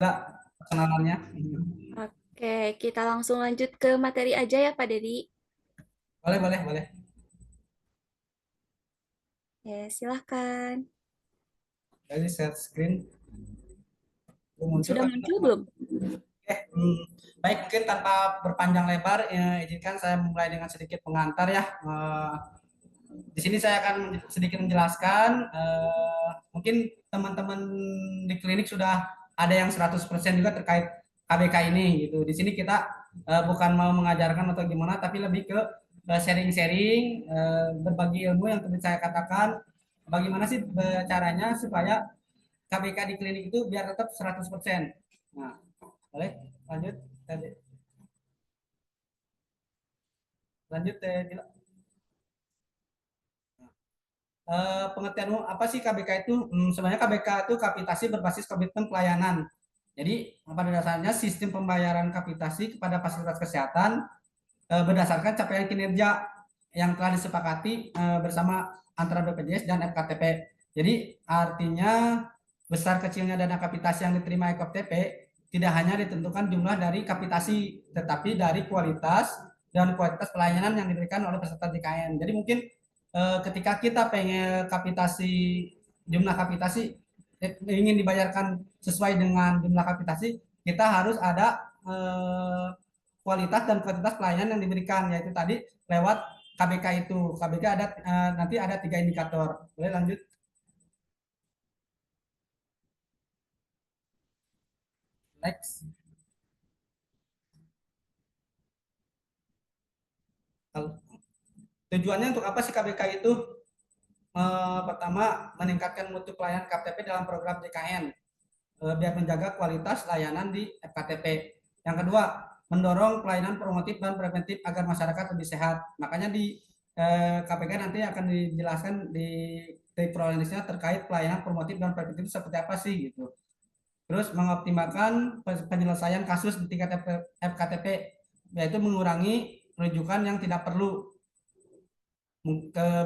Enggak, kenalannya. Oke, kita langsung lanjut ke materi aja ya Pak Dedi. Boleh, boleh, boleh. Ya, silahkan. Jadi share screen muncul Sudah kan? muncul belum? Baik, mungkin tanpa berpanjang lebar, izinkan saya mulai dengan sedikit pengantar ya. Di sini saya akan sedikit menjelaskan. Mungkin teman-teman di klinik sudah ada yang 100% juga terkait KBK ini gitu. Di sini kita bukan mau mengajarkan atau gimana, tapi lebih ke sharing-sharing, berbagi ilmu yang tadi saya katakan. Bagaimana sih caranya supaya KBK di klinik itu biar tetap 100%. Nah, boleh lanjut. Lanjut, Dila. Pengertian umum apa sih KBK itu? Sebenarnya KBK itu kapitasi berbasis komitmen pelayanan. Jadi pada dasarnya sistem pembayaran kapitasi kepada fasilitas kesehatan berdasarkan capaian kinerja yang telah disepakati bersama antara BPJS dan FKTP. Jadi artinya besar kecilnya dana kapitasi yang diterima FKTP tidak hanya ditentukan jumlah dari kapitasi, tetapi dari kualitas dan kualitas pelayanan yang diberikan oleh peserta JKN. Jadi mungkin ketika kita pengen kapitasi, jumlah kapitasi ingin dibayarkan sesuai dengan jumlah kapitasi, kita harus ada kualitas dan kuantitas pelayanan yang diberikan, yaitu tadi lewat KBK itu. KBK ada nanti ada 3 indikator. Boleh lanjut? Next. Tujuannya untuk apa sih KBK itu? Pertama, meningkatkan mutu pelayanan KTP dalam program JKN biar menjaga kualitas layanan di FKTP. Yang kedua, mendorong pelayanan promotif dan preventif agar masyarakat lebih sehat. Makanya di KPK nanti akan dijelaskan di prolegnisnya terkait pelayanan promotif dan preventif seperti apa sih gitu. Terus mengoptimalkan penyelesaian kasus di tingkat FKTP, yaitu mengurangi rujukan yang tidak perlu.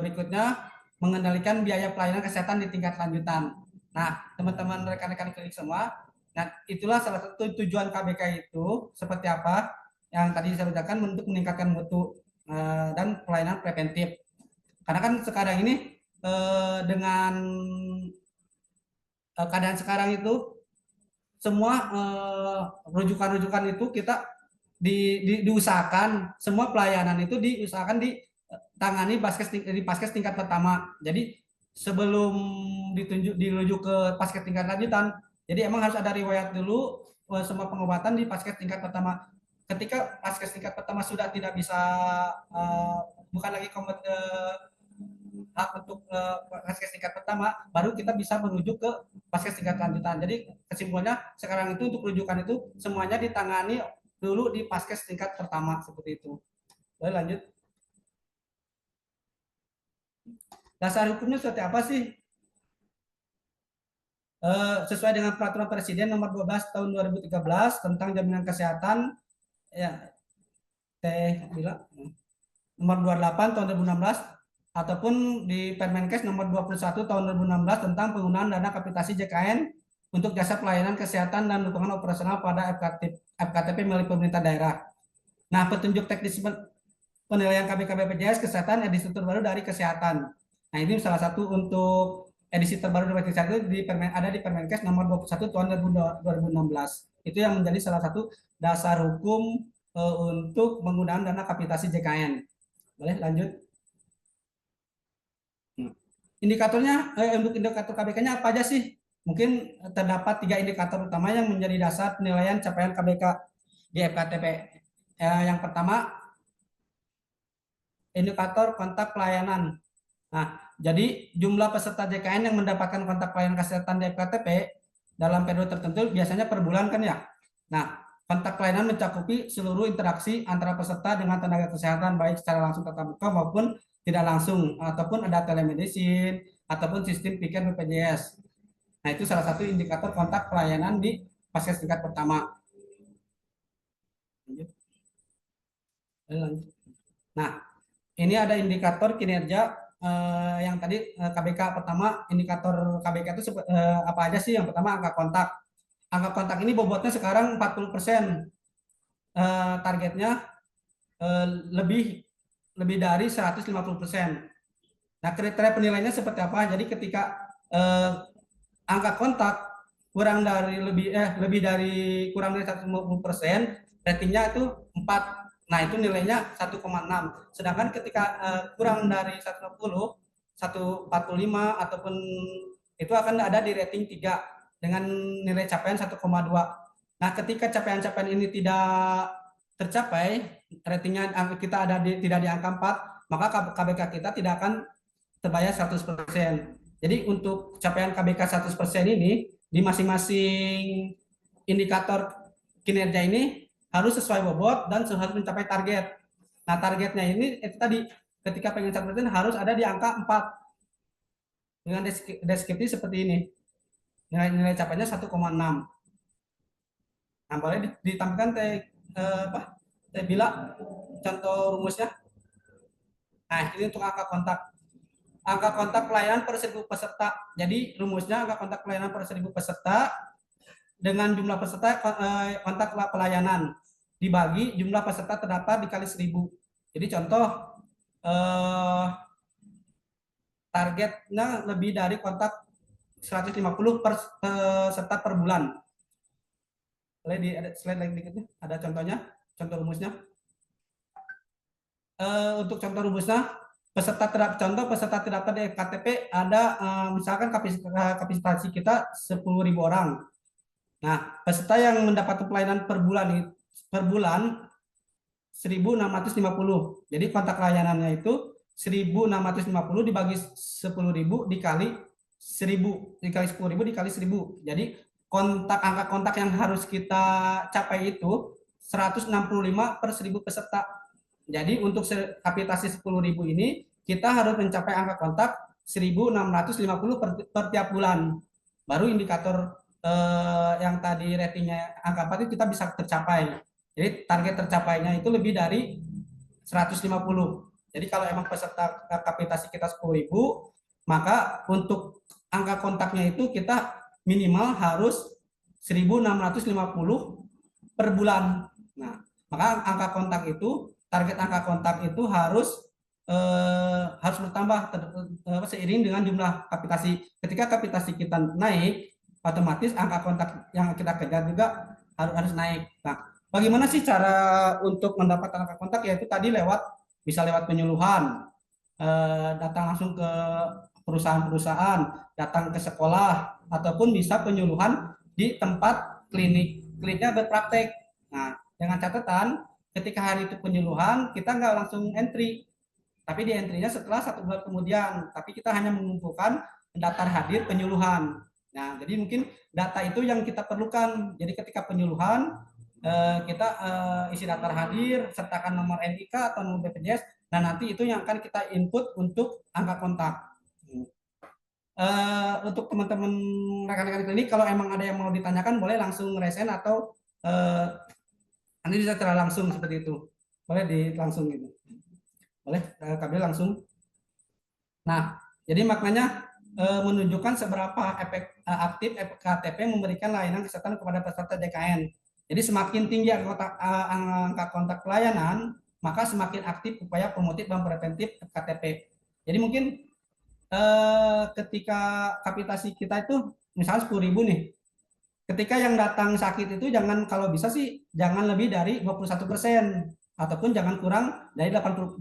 Berikutnya, mengendalikan biaya pelayanan kesehatan di tingkat lanjutan. Nah, teman-teman rekan-rekan klinik semua, nah itulah salah satu tujuan KBK itu seperti apa yang tadi saya ucapkan untuk meningkatkan mutu dan pelayanan preventif. Karena kan sekarang ini dengan keadaan sekarang itu semua rujukan-rujukan itu kita diusahakan semua pelayanan itu diusahakan ditangani di paskes tingkat pertama. Jadi sebelum dirujuk ke paskes tingkat lanjutan, jadi emang harus ada riwayat dulu semua pengobatan di paskes tingkat pertama. Ketika paskes tingkat pertama sudah tidak bisa uh, bukan lagi hak untuk paskes tingkat pertama, baru kita bisa merujuk ke paskes tingkat lanjutan. Jadi kesimpulannya sekarang itu untuk rujukan itu semuanya ditangani dulu di paskes tingkat pertama seperti itu. Lalu lanjut. Dasar hukumnya seperti apa sih? Sesuai dengan peraturan Presiden nomor 12 tahun 2013 tentang jaminan kesehatan ya Teh bila nomor 28 tahun 2016 ataupun di Permenkes nomor 21 tahun 2016 tentang penggunaan dana kapitasi JKN untuk jasa pelayanan kesehatan dan dukungan operasional pada FKTP milik pemerintah daerah. Nah, petunjuk teknis penilaian KBK BPJS Kesehatan edisi terbaru dari Kesehatan. Nah, ini salah satu untuk edisi terbaru dari Kesehatan ada di Permenkes nomor 21 tahun 2016. Itu yang menjadi salah satu dasar hukum untuk penggunaan dana kapitasi JKN. Boleh lanjut? Hmm. Indikatornya, untuk indikator KBK-nya apa aja sih? Mungkin terdapat 3 indikator utama yang menjadi dasar penilaian capaian KBK di FKTP. Yang pertama, indikator kontak pelayanan. Nah, jadi jumlah peserta JKN yang mendapatkan kontak pelayanan kesehatan di FKTP dalam periode tertentu biasanya per bulan kan ya. Nah, kontak pelayanan mencakupi seluruh interaksi antara peserta dengan tenaga kesehatan baik secara langsung tatap muka maupun tidak langsung ataupun ada telemedicine ataupun sistem pikir BPJS. Nah, itu salah satu indikator kontak pelayanan di paskes tingkat pertama. Nah, ini ada indikator kinerja yang tadi KBK pertama. Indikator KBK itu apa aja sih? Yang pertama angka kontak. angka kontak ini bobotnya sekarang 40%. Targetnya lebih dari 150%. Nah, kriteria penilaiannya seperti apa? Jadi ketika angka kontak kurang dari 150%, ratingnya itu 4. Nah, itu nilainya 1,6. Sedangkan ketika kurang dari 150, 145 ataupun itu akan ada di rating 3 dengan nilai capaian 1,2. Nah, ketika capaian-capaian ini tidak tercapai, ratingnya kita tidak di angka 4, maka KBK kita tidak akan terbayar 100%. Jadi untuk capaian KBK 100% ini di masing-masing indikator kinerja ini harus sesuai bobot dan harus mencapai target. Nah, targetnya ini itu tadi ketika pengen 100% harus ada di angka 4 dengan deskripsi seperti ini. Nilai capaiannya 1,6. Nah, boleh ditampilkan teh bila contoh rumusnya. Nah, ini untuk angka kontak. Angka kontak pelayanan per 1.000 peserta. Jadi rumusnya angka kontak pelayanan per 1.000 peserta dengan jumlah peserta kontak pelayanan dibagi jumlah peserta terdapat dikali 1.000. Jadi contoh targetnya lebih dari kontak 150 peserta per bulan. Boleh di slide lagi dikit nih, ada contohnya, contoh rumusnya. Untuk contoh rumusnya, peserta terdapat di KTP ada misalkan kapasitas kita 10.000 orang. Nah, peserta yang mendapat pelayanan per bulan 1.650. Jadi kontak layanannya itu 1.650 dibagi 10.000 dikali 1.000 dikali 10.000 dikali 1.000. Jadi angka kontak yang harus kita capai itu 165 per 1.000 peserta. Jadi untuk kapitasi 10.000 ini kita harus mencapai angka kontak 1.650 per tiap bulan. Baru indikator yang tadi ratingnya angka 4 itu kita bisa tercapai. Jadi target tercapainya itu lebih dari 150. Jadi kalau emang peserta kapitasi kita 10.000, maka untuk angka kontaknya itu kita minimal harus 1.650 per bulan. Nah, maka angka kontak itu, target angka kontak itu harus bertambah seiring dengan jumlah kapitasi. Ketika kapitasi kita naik, otomatis angka kontak yang kita kejar juga harus naik. Nah, bagaimana sih cara untuk mendapatkan angka kontak? Yaitu tadi bisa lewat penyuluhan, datang langsung ke perusahaan-perusahaan, datang ke sekolah, ataupun bisa penyuluhan di tempat kliniknya berpraktek. Nah, dengan catatan ketika hari itu penyuluhan kita nggak langsung entry, tapi di entry-nya setelah 1 bulan kemudian. Tapi kita hanya mengumpulkan daftar hadir penyuluhan. Nah, jadi mungkin data itu yang kita perlukan. Jadi ketika penyuluhan kita isi daftar hadir, sertakan nomor NIK atau nomor BPJS. Nah, nanti itu yang akan kita input untuk angka kontak. Untuk teman-teman rekan-rekan klinik, kalau emang ada yang mau ditanyakan, boleh langsung resen atau nanti bisa secara langsung seperti itu. Boleh langsung gitu. Boleh kabel langsung. Nah, jadi maknanya menunjukkan seberapa aktif KTP memberikan layanan kesehatan kepada peserta JKN. Jadi semakin tinggi angka kontak pelayanan, maka semakin aktif upaya promotif dan preventif KTP. Jadi mungkin ketika kapitasi kita itu misalnya 10.000 nih, ketika yang datang sakit itu kalau bisa sih jangan lebih dari 21%, ataupun jangan kurang dari 18%.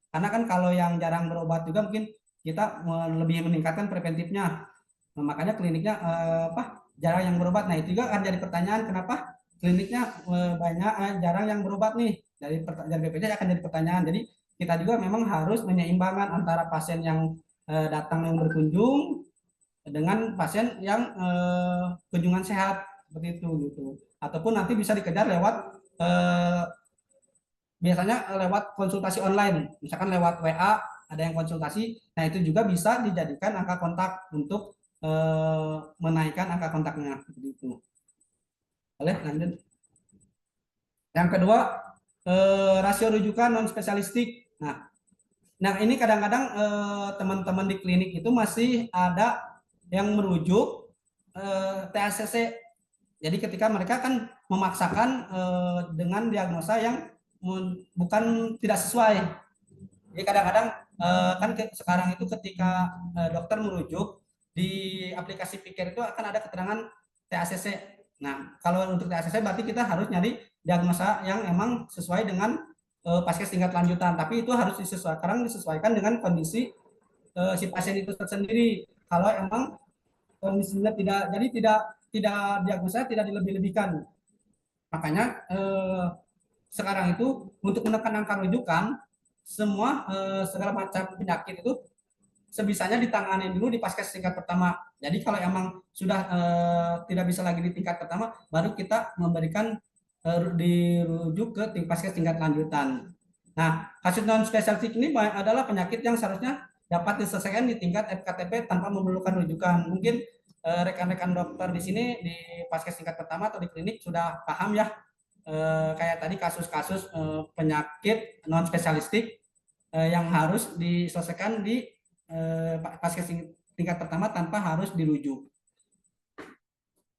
Karena kan kalau yang jarang berobat juga mungkin kita lebih meningkatkan preventifnya. Nah, makanya kliniknya jarang yang berobat. Nah, itu juga akan jadi pertanyaan, kenapa kliniknya jarang yang berobat nih. Dari BPJS akan jadi pertanyaan. Jadi kita juga memang harus menyeimbangkan antara pasien yang datang yang berkunjung dengan pasien yang kunjungan sehat seperti itu gitu. Ataupun nanti bisa dikejar lewat biasanya lewat konsultasi online, misalkan lewat WA ada yang konsultasi. Nah, itu juga bisa dijadikan angka kontak untuk menaikkan angka kontaknya seperti itu. Boleh lanjut. Yang kedua, rasio rujukan non spesialistik. Nah ini kadang-kadang teman-teman di klinik itu masih ada yang merujuk THCC Jadi ketika mereka kan memaksakan dengan diagnosa yang bukan tidak sesuai. Jadi kadang-kadang kan sekarang itu ketika dokter merujuk di aplikasi Pikir itu akan ada keterangan TACC. Nah, kalau untuk TACC berarti kita harus nyari diagnosa yang emang sesuai dengan paskes tingkat lanjutan. Tapi itu harus disesuaikan dengan kondisi si pasien itu tersendiri. Kalau emang kondisinya tidak diagnosa tidak dilebih-lebihkan. Makanya sekarang itu untuk menekan angka rujukan semua segala macam penyakit itu sebisanya ditangani dulu di paskes tingkat pertama. Jadi kalau emang sudah tidak bisa lagi di tingkat pertama, baru kita memberikan dirujuk ke paskes tingkat lanjutan. Nah, kasus non spesialistik ini adalah penyakit yang seharusnya dapat diselesaikan di tingkat FKTP tanpa memerlukan rujukan. Mungkin rekan-rekan dokter di sini di paskes tingkat pertama atau di klinik sudah paham ya kayak tadi kasus-kasus penyakit non spesialistik yang harus diselesaikan di paskes tingkat pertama tanpa harus dirujuk.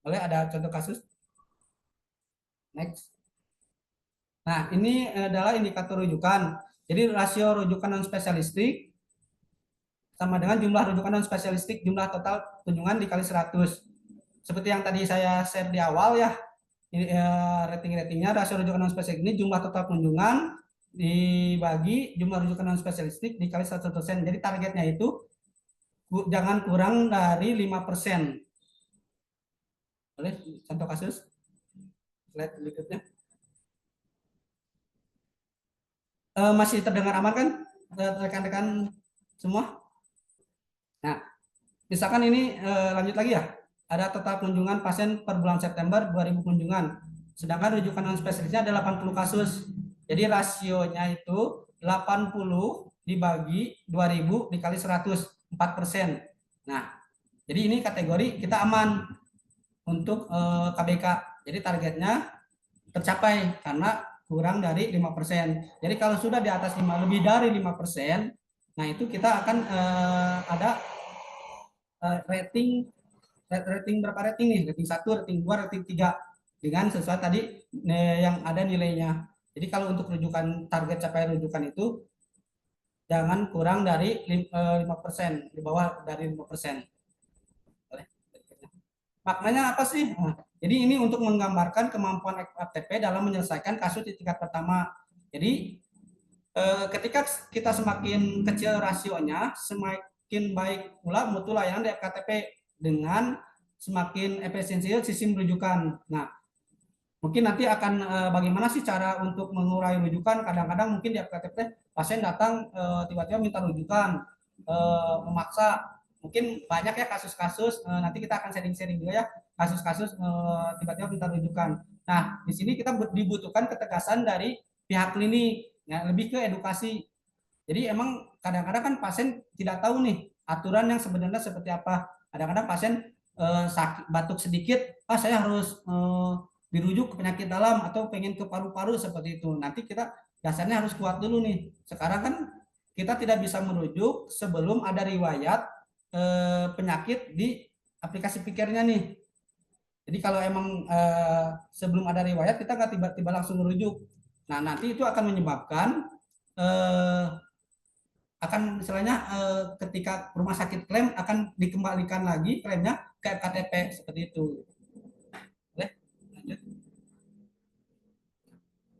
Boleh ada contoh kasus? Next. Nah, ini adalah indikator rujukan. Jadi rasio rujukan non spesialistik sama dengan jumlah rujukan non spesialistik jumlah total kunjungan dikali 100. Seperti yang tadi saya share di awal ya, rating-ratingnya rasio rujukan non spesialistik ini jumlah total kunjungan dibagi jumlah rujukan non spesialistik dikali 100%. Jadi targetnya itu jangan kurang dari 5%. Boleh contoh kasus? Slide berikutnya. Masih terdengar aman kan rekan-rekan semua? Nah, misalkan ini lanjut lagi ya. Ada total kunjungan pasien per bulan September 2000 kunjungan. Sedangkan rujukan non spesialisnya ada 80 kasus. Jadi rasionya itu 80 dibagi 2000 dikali 100, 4%. Nah, jadi ini kategori kita aman untuk KBK. Jadi targetnya tercapai karena kurang dari 5%. Jadi kalau sudah di atas 5, lebih dari 5%, nah itu kita akan ada rating berapa rating nih? Rating 1, rating 2, rating 3 dengan sesuai tadi yang ada nilainya. Jadi kalau untuk rujukan target capaian rujukan itu jangan kurang dari 5%, di bawah dari 5%. Maknanya apa sih? Nah, jadi ini untuk menggambarkan kemampuan FTP dalam menyelesaikan kasus di tingkat pertama. Jadi ketika kita semakin kecil rasionya, semakin baik pula mutu layanan di FKTP dengan semakin efisiensi sistem rujukan. Nah, mungkin nanti akan bagaimana sih cara untuk mengurai rujukan. Kadang-kadang mungkin di FKTP pasien datang tiba-tiba minta rujukan, memaksa. Mungkin banyak ya kasus-kasus, nanti kita akan sharing-sharing juga ya, kasus-kasus tiba-tiba minta rujukan. Nah, di sini kita dibutuhkan ketegasan dari pihak klinik, ya, lebih ke edukasi. Jadi emang kadang-kadang kan pasien tidak tahu nih aturan yang sebenarnya seperti apa. Kadang-kadang pasien sakit batuk sedikit, saya harus dirujuk ke penyakit dalam atau pengen ke paru-paru seperti itu. Nanti kita dasarnya harus kuat dulu nih. Sekarang kan kita tidak bisa merujuk sebelum ada riwayat penyakit di aplikasi pikirnya nih. Jadi kalau emang sebelum ada riwayat kita nggak tiba-tiba langsung merujuk. Nah nanti itu akan menyebabkan akan misalnya ketika rumah sakit klaim akan dikembalikan lagi klaimnya ke FKTP seperti itu. Boleh? Lanjut.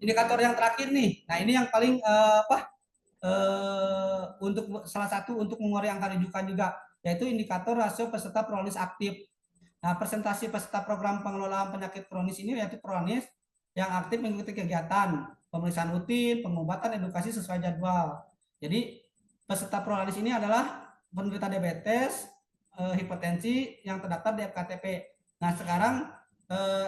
Indikator yang terakhir nih. Nah ini yang paling untuk salah satu untuk mengurangi angka rujukan juga, yaitu indikator rasio peserta PRONIS aktif. Nah, presentasi peserta program pengelolaan penyakit kronis ini yaitu PRONIS yang aktif mengikuti kegiatan pemeriksaan rutin, pengobatan, edukasi sesuai jadwal. Jadi peserta PRONIS ini adalah penderita diabetes, hipertensi yang terdaftar di FKTP. Nah, sekarang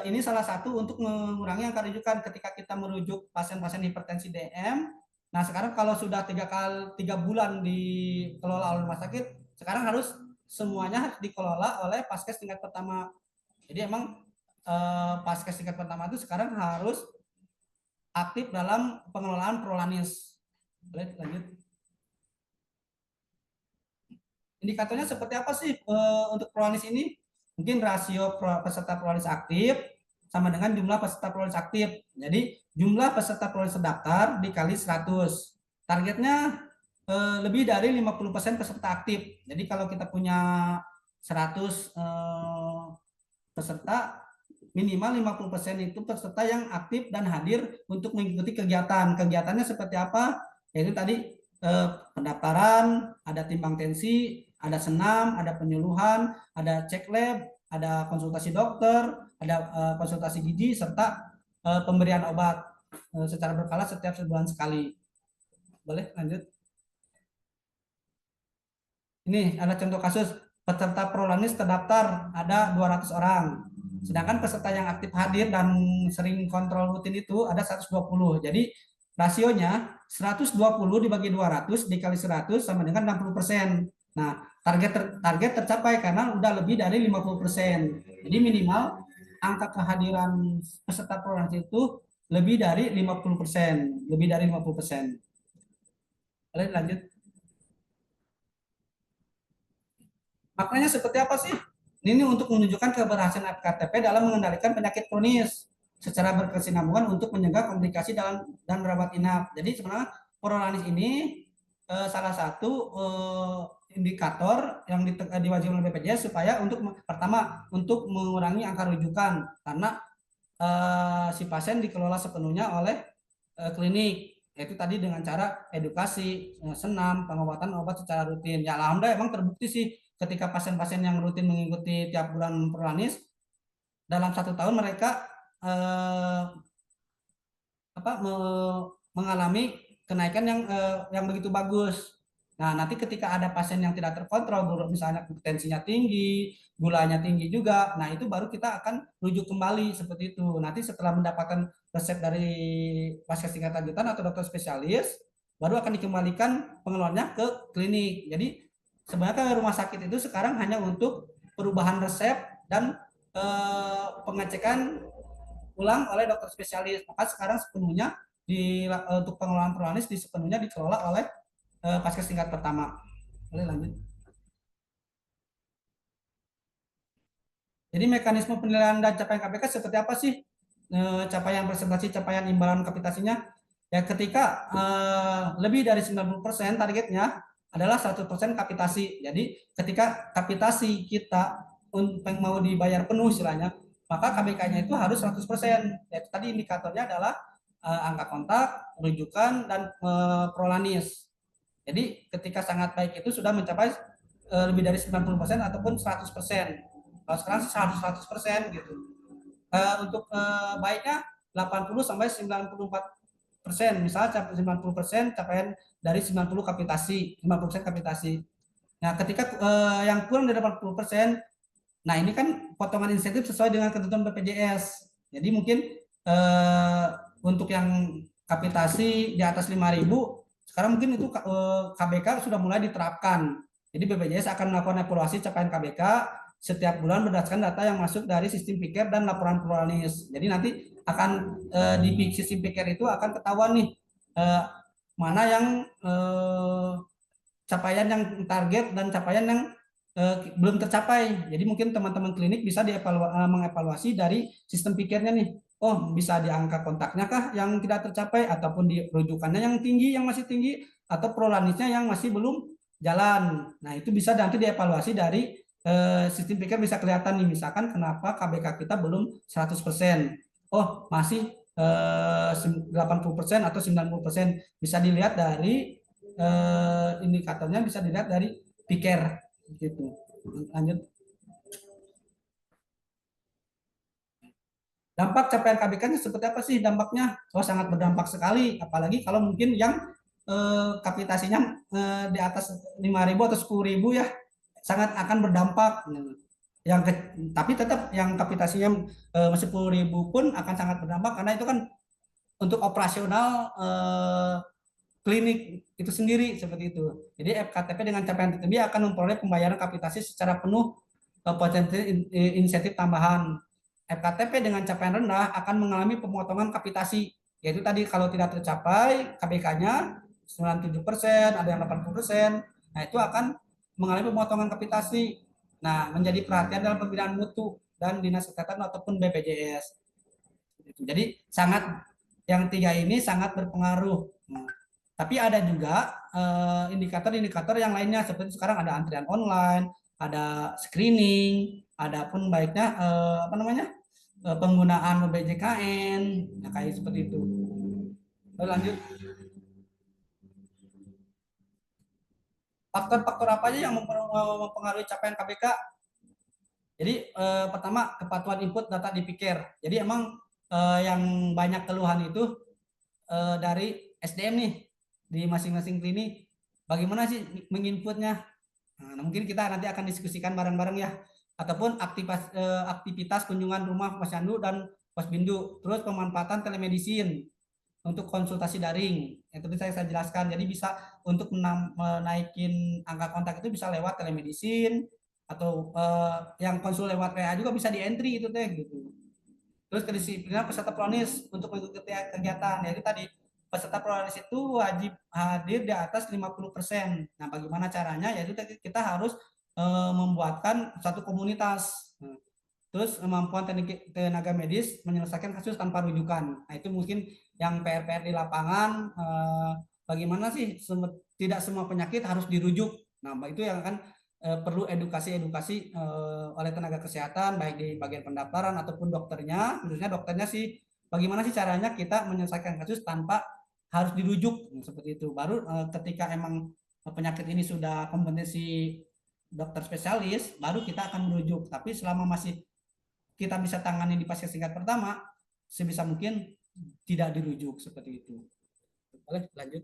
ini salah satu untuk mengurangi angka rujukan ketika kita merujuk pasien-pasien hipertensi DM. Nah, sekarang kalau sudah 3 bulan dikelola oleh rumah sakit, sekarang harus semuanya harus dikelola oleh paskes tingkat pertama. Jadi emang paskes tingkat pertama itu sekarang harus aktif dalam pengelolaan prolanis. Lanjut. Indikatornya seperti apa sih untuk prolanis ini? Mungkin rasio peserta prolanis aktif, sama dengan jumlah peserta prolegnas aktif. Jadi jumlah peserta prolegnas terdaftar dikali 100. Targetnya lebih dari 50% peserta aktif. Jadi kalau kita punya 100 peserta, minimal 50% itu peserta yang aktif dan hadir untuk mengikuti kegiatan. Kegiatannya seperti apa? Yaitu tadi pendaftaran, ada timbang tensi, ada senam, ada penyuluhan, ada cek lab, ada konsultasi dokter, ada konsultasi gizi, serta pemberian obat secara berkala setiap sebulan sekali. Boleh lanjut? Ini ada contoh kasus peserta prolanis terdaftar ada 200 orang. Sedangkan peserta yang aktif hadir dan sering kontrol rutin itu ada 120. Jadi rasionya 120 dibagi 200 dikali 100 sama dengan 60%. Nah, target tercapai karena udah lebih dari 50%. Jadi minimal angka kehadiran peserta prolanis itu lebih dari 50%, lebih dari 50%. Lanjut. Maknanya seperti apa sih? Ini untuk menunjukkan keberhasilan FKTP dalam mengendalikan penyakit kronis secara berkesinambungan untuk mencegah komplikasi dan rawat inap. Jadi sebenarnya Prolanis ini salah satu indikator yang diwajibkan oleh BPJS supaya untuk pertama untuk mengurangi angka rujukan karena si pasien dikelola sepenuhnya oleh klinik, yaitu tadi dengan cara edukasi, senam, pengobatan obat secara rutin. Ya alhamdulillah emang terbukti sih ketika pasien-pasien yang rutin mengikuti tiap bulan Prolanis dalam 1 tahun mereka mengalami kenaikan yang begitu bagus. Nah, nanti ketika ada pasien yang tidak terkontrol, misalnya tensinya tinggi, gulanya tinggi juga, nah itu baru kita akan rujuk kembali seperti itu. Nanti setelah mendapatkan resep dari vaskes tingkat lanjutan atau dokter spesialis, baru akan dikembalikan pengeluarannya ke klinik. Jadi sebenarnya rumah sakit itu sekarang hanya untuk perubahan resep dan pengecekan ulang oleh dokter spesialis. Maka sekarang sepenuhnya untuk pengelolaan Prolanis sepenuhnya dikelola oleh vaskes tingkat pertama. Boleh lanjut. Jadi mekanisme penilaian dan capaian KPK seperti apa sih? Capaian presentasi, capaian imbalan kapitasinya. Ya ketika lebih dari 90% targetnya adalah 100% kapitasi. Jadi ketika kapitasi kita mau dibayar penuh istilahnya, maka KBK-nya itu harus 100%. Yaitu tadi indikatornya adalah angka kontak, rujukan, dan Prolanis. Jadi ketika sangat baik itu sudah mencapai lebih dari 90% ataupun 100%. Kalau sekarang sih 100% gitu. Untuk baiknya 80 sampai 94%. Misalnya 90% capaian dari 90 kapitasi, 50% kapitasi. Nah, ketika yang kurang dari 80%, nah ini kan potongan insentif sesuai dengan ketentuan BPJS. Jadi mungkin untuk yang kapitasi di atas 5.000, sekarang mungkin itu KBK sudah mulai diterapkan. Jadi BPJS akan melakukan evaluasi capaian KBK setiap bulan berdasarkan data yang masuk dari sistem pikir dan laporan Prolanis. Jadi nanti akan di sistem pikir itu akan ketahuan nih mana yang capaian yang target dan capaian yang belum tercapai. Jadi mungkin teman-teman klinik bisa mengevaluasi dari sistem pikirnya nih. Oh, bisa di angka kontaknya kah yang tidak tercapai, ataupun di rujukannya yang tinggi, yang masih tinggi, atau Prolanisnya yang masih belum jalan. Nah, itu bisa nanti dievaluasi dari sistem pikir, bisa kelihatan nih, misalkan kenapa KBK kita belum 100%. Oh, masih 80% atau 90%. Bisa dilihat dari indikatornya, bisa dilihat dari pikir gitu. Lanjut. Dampak capaian KBK-nya seperti apa sih dampaknya? Oh, sangat berdampak sekali, apalagi kalau mungkin yang kapitasinya di atas 5.000 atau 10.000 ya, sangat akan berdampak. Yang tapi tetap yang kapitasinya masih 10.000 pun akan sangat berdampak karena itu kan untuk operasional klinik itu sendiri seperti itu. Jadi FKTP dengan capaian tertinggi akan memperoleh pembayaran kapitasi secara penuh potensi insentif tambahan. FKTP dengan capaian rendah akan mengalami pemotongan kapitasi, yaitu tadi kalau tidak tercapai KBK-nya 97%, ada yang 80%, nah itu akan mengalami pemotongan kapitasi. Nah, menjadi perhatian dalam pembinaan mutu dan dinas kesehatan ataupun BPJS. Jadi sangat yang tiga ini sangat berpengaruh. Nah, tapi ada juga indikator-indikator yang lainnya seperti sekarang ada antrian online, ada screening, ada pun baiknya apa namanya penggunaan BJKN, nah, kayak seperti itu. Lalu lanjut, faktor-faktor apa aja yang mempengaruhi capaian KBK? Jadi pertama kepatuhan input data dipikir. Jadi emang yang banyak keluhan itu dari SDM nih di masing-masing klinik. Bagaimana sih menginputnya? Nah, mungkin kita nanti akan diskusikan bareng-bareng ya. Ataupun aktivitas kunjungan rumah posyandu dan posbindu. Terus pemanfaatan telemedicine untuk konsultasi daring. Itu bisa saya jelaskan. Jadi bisa untuk menaikin angka kontak itu bisa lewat telemedicine atau yang konsul lewat WA juga bisa di entry itu teh gitu. Terus kedisiplinan peserta prolanis untuk mengikuti kegiatan. Jadi tadi peserta prolanis itu wajib hadir di atas 50%. Nah, bagaimana caranya? Yaitu kita harus membuatkan satu komunitas. Terus kemampuan tenaga medis menyelesaikan kasus tanpa rujukan. Nah, itu mungkin yang PR-PR di lapangan. Bagaimana sih tidak semua penyakit harus dirujuk. Nah, itu yang akan perlu edukasi-edukasi oleh tenaga kesehatan, baik di bagian pendaftaran ataupun dokternya. Khususnya dokternya sih, bagaimana sih caranya kita menyelesaikan kasus tanpa harus dirujuk. Nah, seperti itu. Baru ketika emang penyakit ini sudah kompetensi dokter spesialis, baru kita akan merujuk. Tapi selama masih kita bisa tangani di pasien singkat pertama, sebisa mungkin tidak dirujuk seperti itu. Boleh lanjut.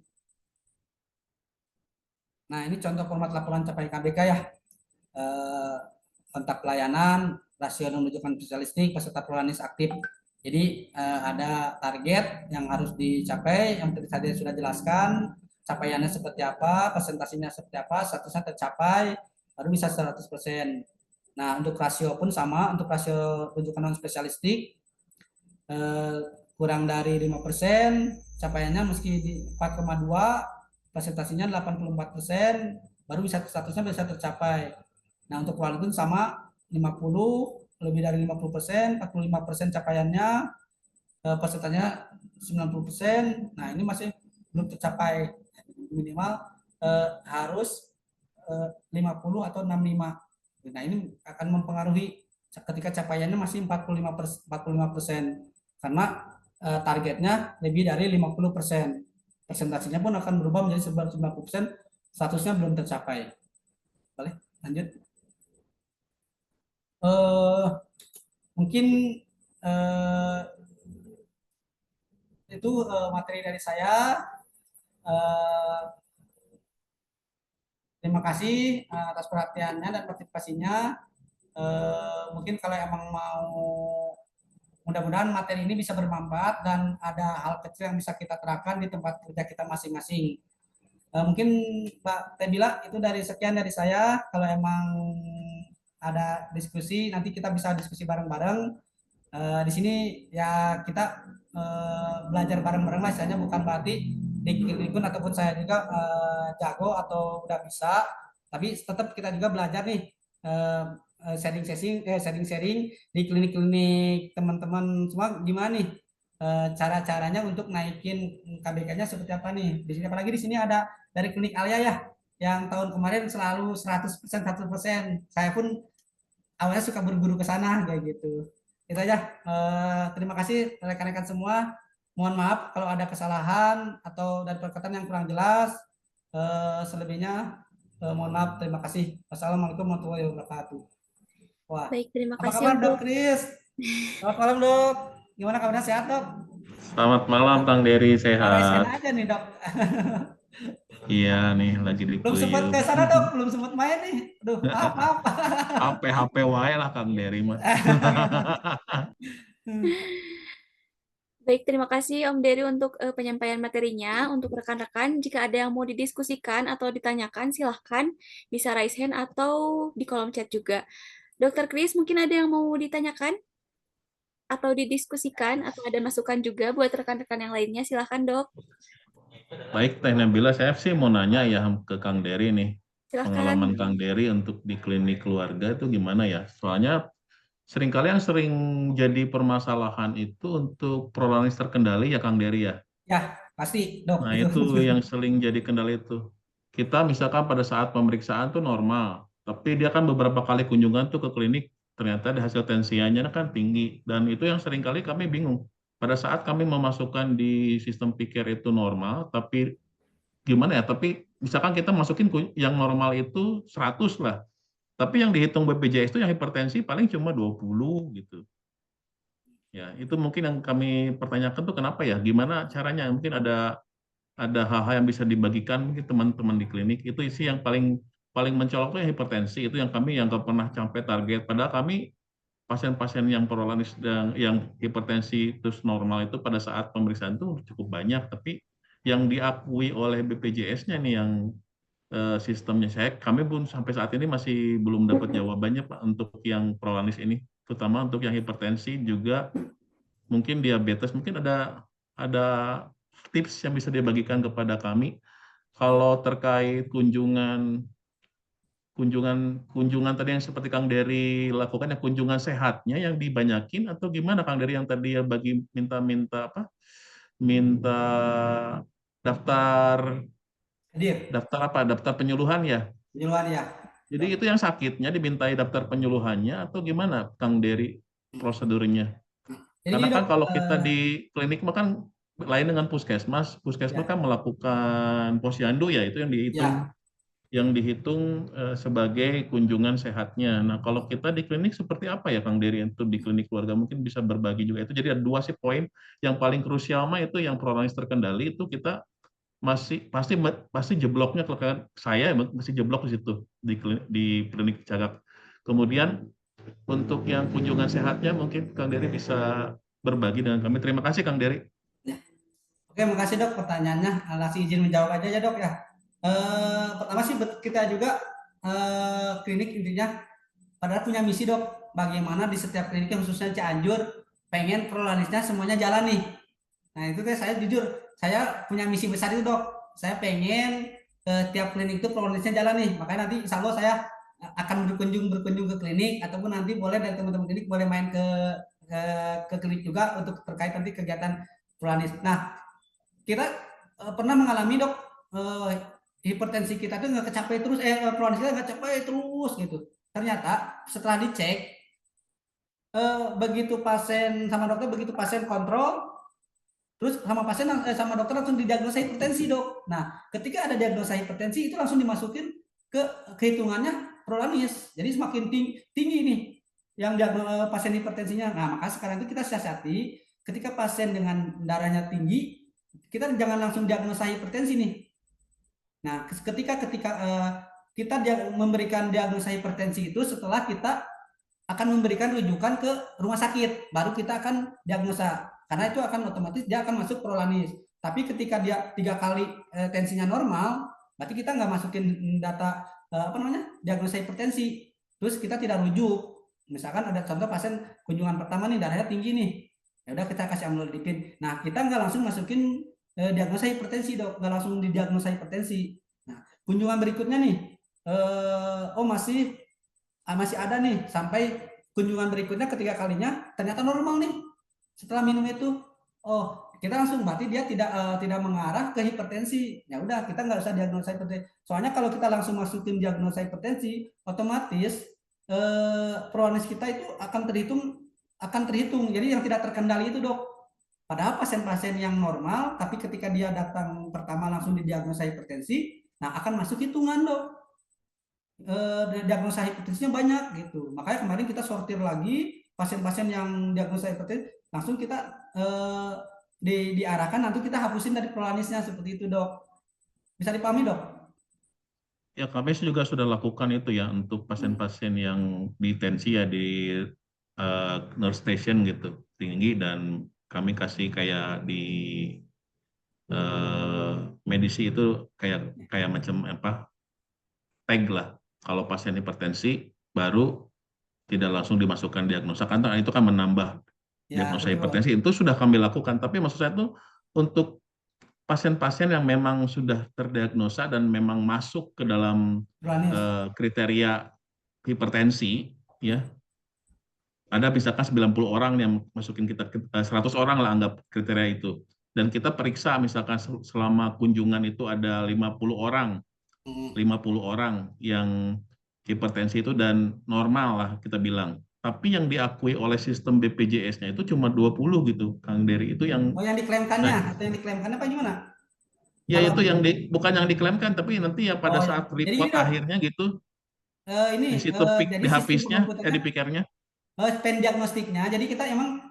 Nah, ini contoh format laporan capaian KBK ya. Kontak pelayanan, rasio menunjukkan spesialistik, peserta prolanis aktif. Jadi ada target yang harus dicapai, yang tadi sudah jelaskan, capaiannya seperti apa, presentasinya seperti apa, statusnya tercapai, baru bisa 100%. Nah, untuk rasio pun sama, untuk rasio rujukan non spesialistik kurang dari 5%, capaiannya meski di 4,2, presentasinya 84%, baru bisa statusnya bisa tercapai. Nah, untuk kualitas sama 50, lebih dari 50%, 45% capaiannya, pesertanya 90%. Nah, ini masih belum tercapai. Minimal harus 50 atau 65. Nah, ini akan mempengaruhi ketika capaiannya masih 45%. Karena targetnya lebih dari 50%. Presentasinya pun akan berubah menjadi 90%, statusnya belum tercapai. Boleh lanjut. Mungkin uh, itu materi dari saya. Uh, Terima kasih atas perhatiannya dan partisipasinya. Mungkin kalau emang mau, mudah-mudahan materi ini bisa bermanfaat dan ada hal kecil yang bisa kita terapkan di tempat kerja kita masing-masing. Mungkin Mbak Tebila itu dari sekian dari saya. Kalau emang ada diskusi, nanti kita bisa diskusi bareng-bareng. Di sini ya kita belajar bareng-bareng lah, istilahnya bukan berarti Dikun ataupun saya juga jago atau udah bisa, tapi tetap kita juga belajar nih sharing-sharing di klinik-klinik teman-teman semua gimana nih cara-caranya untuk naikin KBK-nya seperti apa nih. Di sini apalagi di sini ada dari klinik Alia ya, yang tahun kemarin selalu 100%. Saya pun awalnya suka buru-buru ke sana kayak gitu. Itu aja. Terima kasih rekan-rekan semua. Mohon maaf kalau ada kesalahan atau dari perkataan yang kurang jelas. Selebihnya mohon maaf. Terima kasih. Wassalamualaikum warahmatullahi wabarakatuh. Wah, Baik, terima apa kasih kabar Dok untuk Kris? Selamat malam Dok. Gimana kabarnya, sehat Dok? Selamat malam, Kang Dery, Raisen sehat. aja nih Dok. Iya nih, lagi di Belum sempat Puyuh. ke sana Dok, belum sempat main nih. Aduh, maaf maaf. HP wae lah Kang Dery mah. Baik, terima kasih Om Dery untuk penyampaian materinya. Untuk rekan-rekan, jika ada yang mau didiskusikan atau ditanyakan, silahkan bisa raise hand atau di kolom chat juga. Dokter Kris, mungkin ada yang mau ditanyakan atau didiskusikan atau ada masukan juga buat rekan-rekan yang lainnya, silahkan dok. Baik, Teh Nabila, saya sih mau nanya ya ke Kang Dery nih. Silahkan. Pengalaman Kang Dery untuk di klinik keluarga itu gimana ya? Soalnya Seringkali yang sering jadi permasalahan itu untuk prolanis terkendali ya Kang Dery ya. Ya, pasti, Dok, Nah itu. itu yang sering jadi kendala itu. Kita misalkan pada saat pemeriksaan tuh normal, tapi dia kan beberapa kali kunjungan tuh ke klinik, ternyata di hasil tensianya kan tinggi. Dan itu yang seringkali kami bingung. Pada saat kami memasukkan di sistem pikir itu normal, tapi gimana ya, tapi misalkan kita masukin yang normal itu 100 lah, tapi yang dihitung BPJS itu yang hipertensi paling cuma 20 gitu. Ya, itu mungkin yang kami pertanyakan tuh kenapa ya? Gimana caranya? Mungkin ada hal-hal yang bisa dibagikan mungkin teman-teman di klinik itu sih yang paling paling mencolok tuh yang hipertensi itu yang kami yang nggak pernah sampai target. Padahal kami pasien-pasien yang prolanis dan yang hipertensi terus normal itu pada saat pemeriksaan itu cukup banyak, tapi yang diakui oleh BPJS-nya nih yang sistemnya kami pun sampai saat ini masih belum dapat jawabannya Pak untuk yang prolanis ini, terutama untuk yang hipertensi juga mungkin diabetes, mungkin ada tips yang bisa dibagikan kepada kami kalau terkait kunjungan kunjungan kunjungan tadi yang seperti Kang Dery lakukan ya kunjungan sehatnya yang dibanyakin atau gimana Kang Dery yang tadi ya bagi minta-minta apa? Minta daftar Hadir, daftar apa? Daftar penyuluhan ya. penyuluhan ya, Jadi Dok. itu yang sakitnya dimintai daftar penyuluhannya atau gimana Kang Dery prosedurnya? Jadi Karena gini, kan Dok, kalau kita di klinik mah kan lain dengan puskesmas. Puskesmas ya, kan melakukan posyandu ya, itu ya. yang dihitung sebagai kunjungan sehatnya. Nah, kalau kita di klinik seperti apa ya Kang Dery untuk di klinik keluarga mungkin bisa berbagi juga itu. Jadi ada dua sih poin yang paling krusial mah itu yang prolanis terkendali itu kita masih pasti pasti jebloknya kalau saya masih jeblok di situ di klinik Cagak. Kemudian untuk yang kunjungan sehatnya mungkin Kang Dery bisa berbagi dengan kami. Terima kasih Kang Dery. Ya. Oke, makasih, Dok, pertanyaannya. Kasih izin menjawab aja ya, Dok, ya. Pertama sih kita juga klinik intinya padahal punya misi, Dok, bagaimana di setiap klinik khususnya Cianjur pengen prolanisnya semuanya jalan nih. Nah, itu teh saya jujur, saya punya misi besar itu, Dok. Saya pengen tiap klinik itu prolanisnya jalan nih. Makanya nanti insya Allah saya akan berkunjung ke klinik ataupun nanti boleh dari teman-teman klinik boleh main ke klinik juga untuk terkait nanti kegiatan prolanis. Nah, kita pernah mengalami, Dok, eh, hipertensi kita tuh nggak kecapai terus, prolanis kita nggak capai terus gitu. Ternyata setelah dicek, begitu pasien sama dokter, begitu pasien kontrol, terus sama pasien sama dokter langsung didiagnosa hipertensi, Dok. Nah, ketika ada diagnosa hipertensi itu langsung dimasukin ke kehitungannya prolanis. Jadi semakin tinggi nih yang pasien hipertensinya. Nah, maka sekarang itu kita siasati ketika pasien dengan darahnya tinggi, kita jangan langsung diagnosa hipertensi nih. Nah, ketika kita memberikan diagnosa hipertensi itu setelah kita akan memberikan rujukan ke rumah sakit, baru kita akan diagnosa. Karena itu akan otomatis dia akan masuk prolanis. Tapi ketika dia 3 kali tensinya normal, berarti kita nggak masukin data apa namanya diagnosa hipertensi. Terus kita tidak rujuk. Misalkan ada contoh pasien kunjungan pertama nih darahnya tinggi nih, ya udah kita kasih amlodipin. Nah, kita nggak langsung masukin diagnosa hipertensi, Dok, nggak langsung didiagnosa hipertensi. Nah, kunjungan berikutnya nih, oh masih ada nih sampai kunjungan berikutnya ketiga kalinya ternyata normal nih setelah minum itu, oh kita langsung berarti dia tidak mengarah ke hipertensi, ya udah kita nggak usah diagnosa hipertensi. Soalnya kalau kita langsung masukin diagnosa hipertensi otomatis prolanis kita itu akan terhitung jadi yang tidak terkendali itu, Dok. Padahal pasien-pasien yang normal tapi ketika dia datang pertama langsung didiagnosa hipertensi, nah akan masuk hitungan, Dok. Diagnosa hipertensinya banyak gitu. Makanya kemarin kita sortir lagi pasien-pasien yang diagnosa hipertensi, langsung kita diarahkan nanti kita hapusin dari prolanisnya seperti itu, Dok. Bisa dipahami, Dok? Ya kami juga sudah lakukan itu ya untuk pasien-pasien yang di tensi ya di nurse station gitu tinggi dan kami kasih kayak di medisi itu kayak kayak macam apa tag lah kalau pasien hipertensi baru tidak langsung dimasukkan diagnosa karena itu kan menambah Ya, diagnosa betul. hipertensi itu sudah kami lakukan tapi maksud saya itu untuk pasien-pasien yang memang sudah terdiagnosa dan memang masuk ke dalam Prolanis. kriteria hipertensi ya ada misalkan 90 orang yang masukin kita 100 orang lah anggap kriteria itu. Dan kita periksa misalkan selama kunjungan itu ada 50 orang, Mm. 50 orang yang hipertensi itu dan normal lah kita bilang. Tapi yang diakui oleh sistem BPJS-nya itu cuma 20 gitu, Kang Dery. Itu yang Oh, yang diklaimkannya nah, atau yang diklaimkannya apa gimana? ya Kalau itu yang bukan yang diklaimkan tapi nanti ya pada oh ya, saat jadi report gini dok, akhirnya gitu ini di situ jadi di sistem hapisnya pengumputannya di pikernya. pen diagnostiknya. Jadi kita emang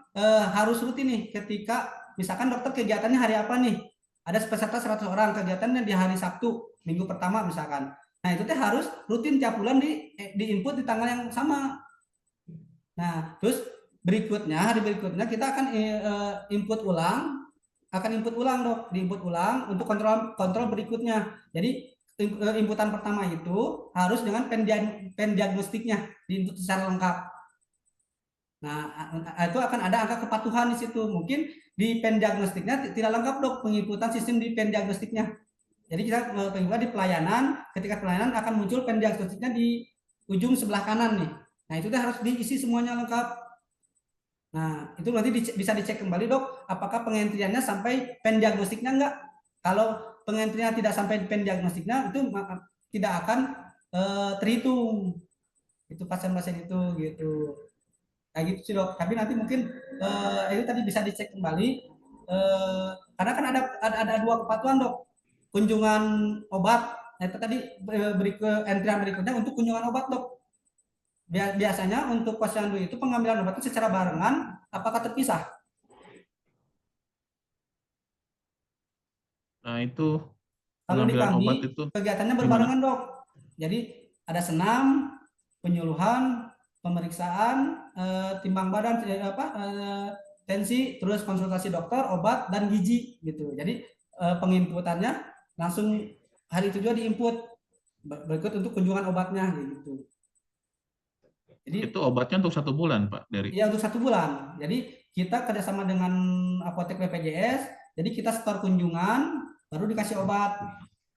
harus rutin nih ketika misalkan dokter kegiatannya hari apa nih? Ada peserta 100 orang kegiatannya di hari Sabtu, minggu pertama misalkan. Nah, itu teh harus rutin tiap bulan di input di tanggal yang sama. Nah, terus berikutnya hari berikutnya kita akan input ulang, dok, diinput ulang untuk kontrol kontrol berikutnya. Jadi inputan pertama itu harus dengan pen diagnostiknya diinput secara lengkap. Nah, itu akan ada angka kepatuhan di situ. Mungkin di pen diagnostiknya tidak lengkap dok penginputan sistem di pen diagnostiknya. Jadi kita penginputan di pelayanan, ketika pelayanan akan muncul pen diagnostiknya di ujung sebelah kanan nih. Nah, itu harus diisi semuanya lengkap. Nah, itu nanti bisa dicek kembali dok, apakah pengentriannya sampai pen diagnostiknya enggak. Kalau pengentriannya tidak sampai pen diagnostiknya, itu tidak akan terhitung. Itu pasien-pasien itu gitu. Kayak gitu sih dok. Tapi nanti mungkin itu tadi bisa dicek kembali. Karena kan ada dua kepatuhan dok. Kunjungan obat. Nah, itu tadi entry berikutnya untuk kunjungan obat dok. Biasanya untuk posyandu itu pengambilan obat itu secara barengan, apakah terpisah? Nah, itu Kalau di pengambilan obat kami itu kegiatannya gimana? berbarengan dok. Jadi ada senam, penyuluhan, pemeriksaan, timbang badan, tensi, terus konsultasi dokter, obat dan gizi gitu. Jadi penginputannya langsung hari itu juga diinput berikut untuk kunjungan obatnya gitu. Itu Jadi obatnya untuk 1 bulan, Pak Dery. ya untuk 1 bulan. Jadi kita kerjasama dengan apotek BPJS. Jadi kita setor kunjungan, baru dikasih obat.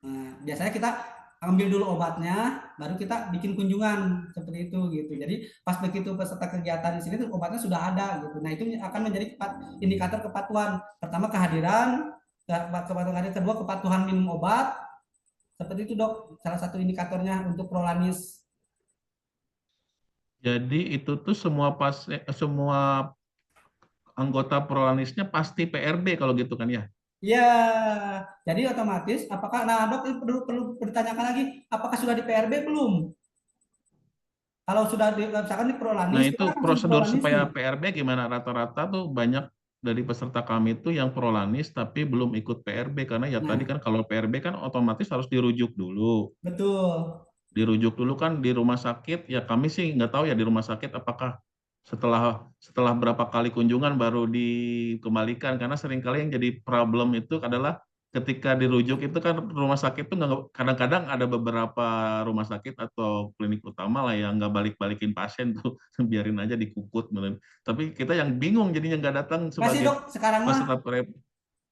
Nah, biasanya kita ambil dulu obatnya, baru kita bikin kunjungan seperti itu gitu. Jadi pas begitu peserta kegiatan di sini tuh obatnya sudah ada gitu. Nah, itu akan menjadi indikator kepatuhan. Pertama kehadiran, kepatuhan kedua kepatuhan minum obat. Seperti itu dok, salah satu indikatornya untuk prolanis. Jadi itu tuh semua anggota prolanisnya pasti PRB kalau gitu kan ya. Ya, jadi otomatis apakah nah dok perlu ditanyakan lagi, apakah sudah di PRB belum? Kalau sudah misalkan di Nah, prolanis, kita itu kan langsung prosedur prolanis supaya nih. PRB gimana? Rata-rata tuh banyak dari peserta kami itu yang prolanis tapi belum ikut PRB karena ya tadi Nah, kan kalau PRB kan otomatis harus dirujuk dulu. betul. Dirujuk dulu kan di rumah sakit, ya kami sih nggak tahu ya di rumah sakit apakah setelah setelah berapa kali kunjungan baru dikembalikan karena seringkali yang jadi problem itu adalah ketika dirujuk itu kan rumah sakit tuh kadang-kadang ada beberapa rumah sakit atau klinik utama lah yang nggak balik-balikin pasien tuh biarin aja dikukut tapi kita yang bingung jadinya nggak datang Nggak sih dok, sebagai peserta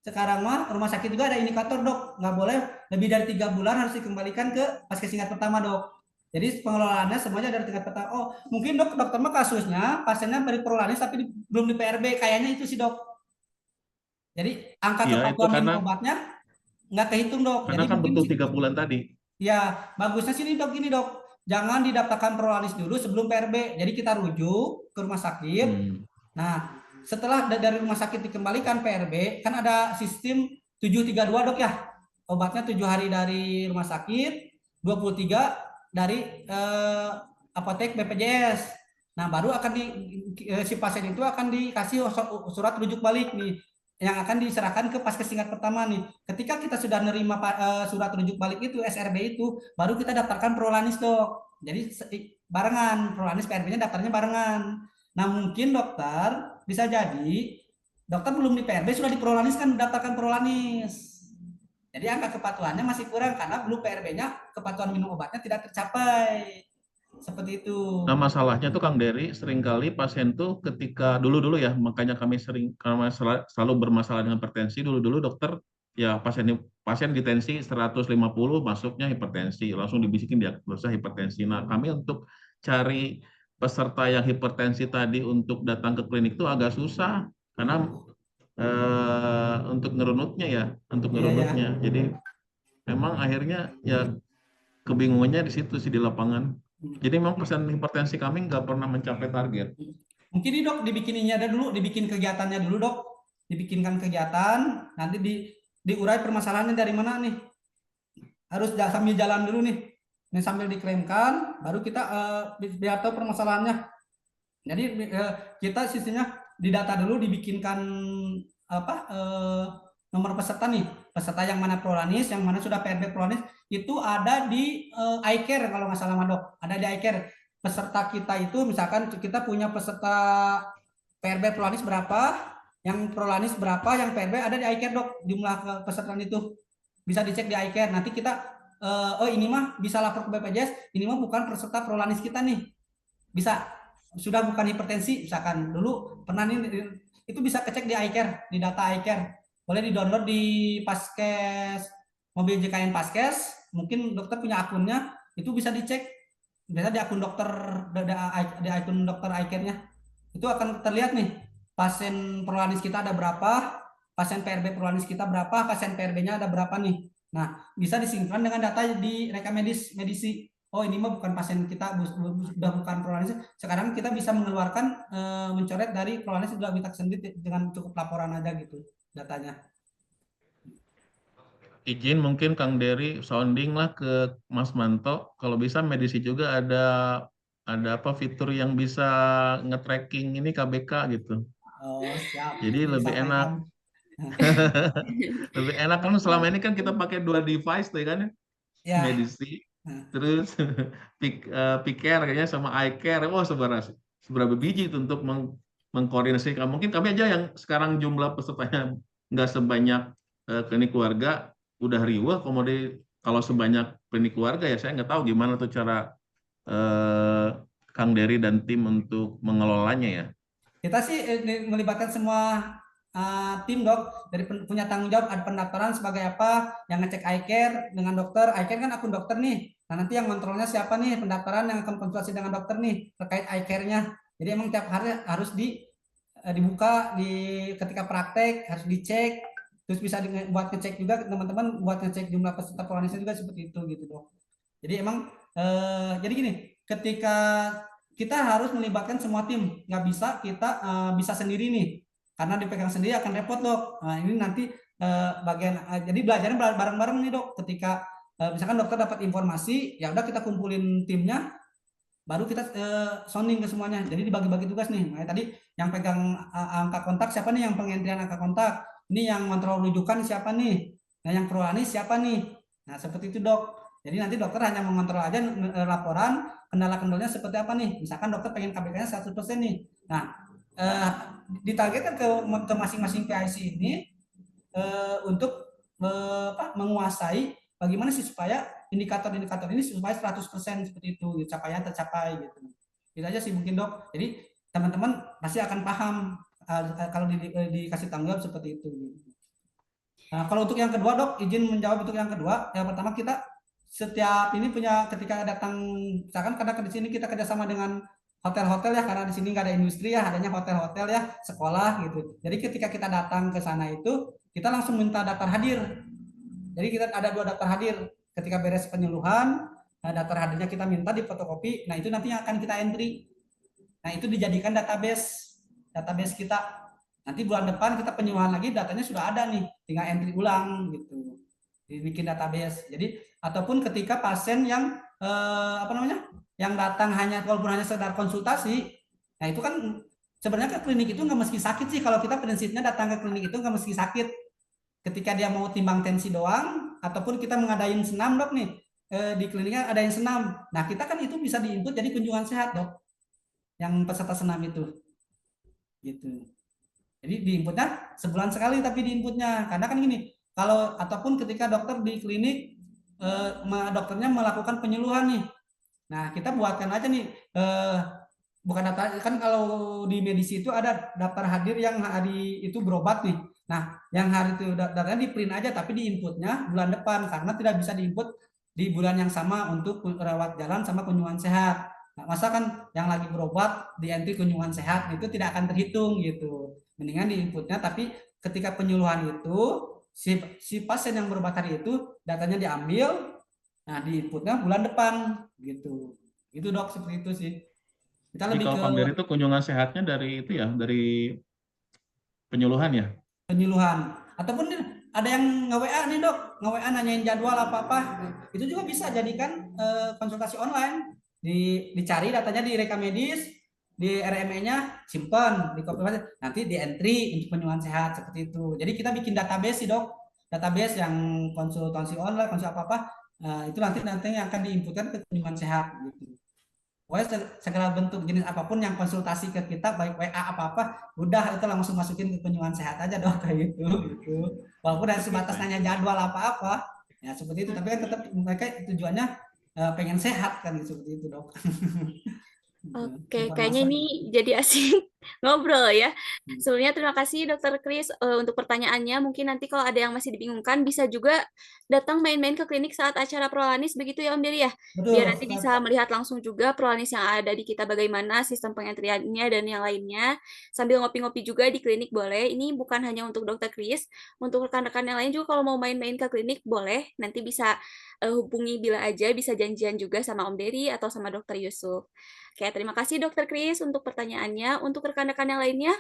sekarang mah rumah sakit juga ada indikator dok, nggak boleh lebih dari 3 bulan harus dikembalikan ke paskes tingkat pertama dok. Jadi pengelolaannya semuanya dari tingkat pertama. Oh mungkin dok dokter mah kasusnya pasiennya dari prolanis tapi belum di PRB, kayaknya itu sih dok. Jadi angka ya itu kepatuhan karena minum obatnya nggak kehitung dok. karena Jadi kan mungkin betul 3 bulan tadi. ya bagusnya sini dok gini dok, jangan didaftarkan prolanis dulu sebelum PRB. Jadi kita rujuk ke rumah sakit. Hmm. Nah, setelah dari rumah sakit dikembalikan PRB, kan ada sistem 732 dok ya. Obatnya 7 hari dari rumah sakit, 23 dari apotek BPJS. Nah, baru akan si pasien itu akan dikasih surat rujuk balik nih yang akan diserahkan ke paskes tingkat pertama nih. Ketika kita sudah nerima surat rujuk balik itu SRB itu, baru kita daftarkan prolanis dok. Jadi barengan prolanis PRB-nya daftarnya barengan. Nah, mungkin dokter bisa jadi dokter belum di PRB sudah di prolanis kan mendaftarkan prolanis. Jadi angka kepatuhannya masih kurang karena belum PRB-nya kepatuhan minum obatnya tidak tercapai. Seperti itu. Nah, masalahnya tuh Kang Dery, seringkali pasien tuh ketika dulu-dulu ya, makanya kami karena selalu bermasalah dengan hipertensi, dulu-dulu dokter ya pasien di tensi 150 masuknya hipertensi, langsung dibisikin diagnosa hipertensi. Nah, kami untuk cari peserta yang hipertensi tadi untuk datang ke klinik itu agak susah karena untuk ngerunutnya ya, Iya ya. Jadi memang akhirnya ya kebingungannya di situ sih di lapangan. Jadi memang pasien hipertensi kami nggak pernah mencapai target. Mungkin nih dok dibikininya ada dulu, dibikin kegiatannya dulu dok, dibikinkan kegiatan, nanti diurai permasalahannya dari mana nih, harus sambil jalan dulu nih, sambil diklaimkan, baru kita biar tahu permasalahannya. Jadi kita sistemnya di data dulu dibikinkan apa nomor peserta nih, peserta yang mana prolanis, yang mana sudah PRB prolanis, itu ada di iCare kalau nggak salah dok, ada di iCare. Peserta kita itu misalkan kita punya peserta PRB prolanis berapa, yang prolanis berapa, yang PRB ada di iCare dok, jumlah peserta itu bisa dicek di iCare. Nanti kita oh ini mah bisa lapor ke BPJS, ini mah bukan peserta prolanis kita nih, bisa sudah bukan hipertensi misalkan, dulu pernah nih itu bisa kecek di iCare, di data iCare, boleh di-download di Paskes, mobil JKN Paskes, mungkin dokter punya akunnya, itu bisa dicek, biasa di akun dokter, di akun dokter iCare-nya, itu akan terlihat nih, pasien prolanis kita ada berapa, pasien PRB prolanis kita berapa, pasien PRB-nya ada berapa nih. Nah, bisa disinkron dengan data di rekam medisi. Oh ini mah bukan pasien kita, sudah bukan prolanis. Sekarang kita bisa mengeluarkan mencoret dari prolanis sudah kita sendiri dengan cukup laporan aja gitu datanya. Izin mungkin Kang Dery sounding lah ke Mas Manto, kalau bisa medisi juga ada apa fitur yang bisa nge-tracking ini KBK gitu. Oh siap. Jadi lebih enak. Lebih enak kan selama ini kan kita pakai 2 device tuh kan ya. Ya. Medisi terus Picker kayaknya sama iCare. Oh seberapa biji itu untuk mengkoordinasikan. Mungkin kami aja yang sekarang jumlah pesertanya nggak sebanyak klinik keluarga udah riweh, kalau sebanyak klinik keluarga ya saya nggak tahu gimana tuh cara Kang Dery dan tim untuk mengelolanya ya. Kita sih melibatkan semua tim dok, dari punya tanggung jawab, ada pendaftaran sebagai apa, yang ngecek iCare dengan dokter, iCare kan akun dokter nih, nah nanti yang kontrolnya siapa nih, pendaftaran yang akan konsultasi dengan dokter nih terkait iCare-nya. Jadi emang tiap hari harus dibuka ketika praktek harus dicek, terus bisa buat ngecek juga teman-teman, buat ngecek jumlah peserta prolanisnya juga seperti itu gitu dok. Jadi emang jadi gini, ketika kita harus melibatkan semua tim, nggak bisa kita bisa sendiri nih, karena dipegang sendiri akan repot dok. Nah ini nanti bagian jadi belajarnya bareng-bareng nih dok. Ketika misalkan dokter dapat informasi, ya udah kita kumpulin timnya, baru kita sounding ke semuanya. Jadi dibagi-bagi tugas nih. Nah, tadi yang pegang angka kontak siapa nih, yang pengentrian angka kontak, ini yang kontrol rujukan siapa nih, nah yang prolanis siapa nih. Nah seperti itu dok. Jadi nanti dokter hanya mengontrol aja laporan, kendala-kendalanya seperti apa nih. Misalkan dokter pengen KBK-nya 100% nih. Nah ditargetkan ke masing-masing PIC ini untuk menguasai bagaimana sih supaya indikator-indikator ini supaya 100% seperti itu capaian tercapai gitu. Itu aja sih mungkin dok. Jadi teman-teman pasti akan paham kalau dikasih tanggung jawab seperti itu. Nah, kalau untuk yang kedua dok, izin menjawab untuk yang kedua. Yang pertama kita setiap ini punya, ketika datang misalkan karena di sini kita kerjasama dengan hotel-hotel ya, karena di sini nggak ada industri ya, adanya hotel-hotel ya, sekolah gitu. Jadi ketika kita datang ke sana itu kita langsung minta daftar hadir. Jadi kita ada 2 daftar hadir. Ketika beres penyuluhan, daftar hadirnya kita minta di fotokopi. Nah itu nanti akan kita entry. Nah itu dijadikan database kita. Nanti bulan depan kita penyuluhan lagi, datanya sudah ada nih, tinggal entry ulang gitu, dibikin database. Jadi ataupun ketika pasien yang yang datang walaupun hanya sekedar konsultasi, nah itu kan sebenarnya ke klinik itu nggak mesti sakit sih. Kalau kita prinsipnya datang ke klinik itu nggak mesti sakit. Ketika dia mau timbang tensi doang, ataupun kita mengadain senam dok nih, di kliniknya ada yang senam. Nah kita kan itu bisa diinput jadi kunjungan sehat dok, yang peserta senam itu, gitu. Jadi diinputnya sebulan sekali, tapi diinputnya karena kan gini, kalau ataupun ketika dokter di klinik dokternya melakukan penyuluhan nih, nah kita buatkan aja nih bukan daftar kan, kalau di medisi itu ada daftar hadir yang hari itu berobat nih. Nah yang hari itu datanya di print aja, tapi diinputnya bulan depan karena tidak bisa diinput di bulan yang sama untuk rawat jalan sama kunjungan sehat. Nggak masa kan yang lagi berobat di entry kunjungan sehat itu tidak akan terhitung gitu. Mendingan di inputnya, tapi ketika penyuluhan itu si pasien yang berobat hari itu datanya diambil, nah di inputnya bulan depan gitu. Itu dok, seperti itu sih. Kita Jadi lebih kalau ke Pam Dery itu kunjungan sehatnya dari itu ya, dari penyuluhan ya. penyuluhan. Ataupun ada yang nge-WA nih dok, nge-WA nanyain jadwal apa-apa. Itu juga bisa jadikan konsultasi online. Dicari datanya di rekam medis, di RME-nya simpan, di copy nanti di entry untuk penyuluhan sehat seperti itu. Jadi kita bikin database sih dok, database yang konsultasi online, konsul apa-apa, itu nanti yang akan diinputkan ke penyuluhan sehat gitu. Pokoknya segala bentuk jenis apapun yang konsultasi ke kita, baik WA apa-apa, udah itu langsung masukin ke penyuluhan sehat aja dok, kayak gitu, gitu. Walaupun dari sebatas nanya jadwal apa-apa, ya seperti itu. Tapi kan tetap mereka tujuannya pengen sehat kan, seperti itu dok. Oke, kayaknya Informasi. ini jadi asik ngobrol ya. Sebelumnya terima kasih Dokter Kris untuk pertanyaannya. Mungkin nanti kalau ada yang masih dibingungkan bisa juga datang main-main ke klinik saat acara Prolanis begitu ya Om Dery ya. Biar Betul. nanti bisa melihat langsung juga Prolanis yang ada di kita bagaimana sistem pengentriannya dan yang lainnya. Sambil ngopi-ngopi juga di klinik boleh. Ini bukan hanya untuk Dokter Kris, untuk rekan-rekan yang lain juga kalau mau main-main ke klinik boleh. Nanti bisa hubungi Bila aja, bisa janjian juga sama Om Dery atau sama Dokter Yusuf. Oke, terima kasih Dokter Kris untuk pertanyaannya. Untuk rekan-rekan yang lainnya,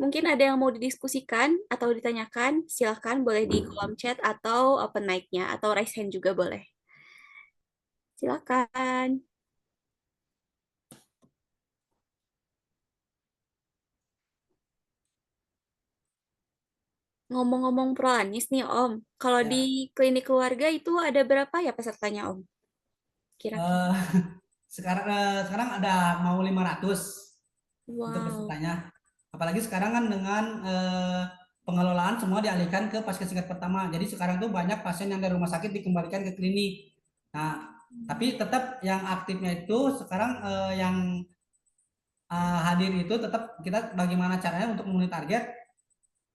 mungkin ada yang mau didiskusikan atau ditanyakan, silahkan boleh di kolom chat atau open mic-nya, atau raise hand juga boleh. Silakan. Ngomong-ngomong Prolanis nih Om, kalau Ya. di klinik keluarga itu ada berapa ya pesertanya Om? Kira-kira. Eh, sekarang ada mau 500 untuk Wow. pesertanya. Apalagi sekarang kan dengan pengelolaan semua dialihkan ke pasien tingkat pertama. Jadi sekarang tuh banyak pasien yang dari rumah sakit dikembalikan ke klinik. Nah, tapi tetap yang aktifnya itu sekarang yang hadir itu tetap kita bagaimana caranya untuk memenuhi target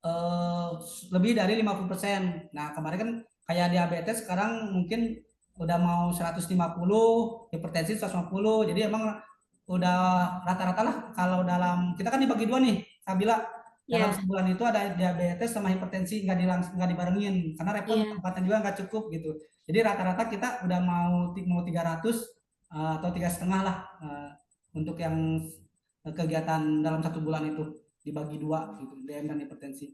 eh, lebih dari 50%. Nah, kemarin kan kayak diabetes sekarang mungkin udah mau 150, hipertensi 150. Jadi emang udah rata-rata lah kalau dalam kita kan dibagi dua nih, Kabila. Dalam Ya, sebulan itu ada diabetes sama hipertensi nggak dibarengin karena repot iya. tempatnya juga nggak cukup gitu. Jadi rata-rata kita udah mau 300 atau 3,5 lah untuk yang kegiatan dalam satu bulan itu dibagi dua gitu, DM dan hipertensi.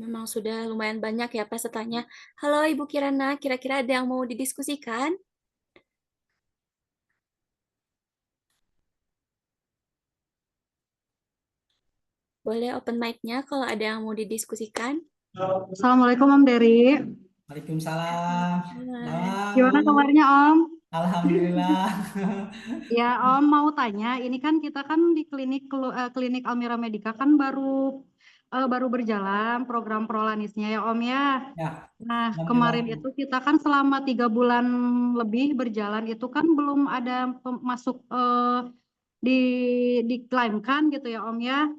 Memang sudah lumayan banyak ya pesertanya. Halo Ibu Kirana, kira-kira ada yang mau didiskusikan? Boleh open mic-nya kalau ada yang mau didiskusikan. Assalamualaikum Om Dery. Waalaikumsalam. Bang, Bu. Gimana kabarnya Om? Alhamdulillah. Ya Om mau tanya, ini kan kita kan di klinik Almira Medica kan baru berjalan program Prolanisnya ya Om ya. Ya, Nah alhamdulillah. kemarin itu kita kan selama 3 bulan lebih berjalan itu kan belum ada masuk di diklaimkan gitu ya Om ya.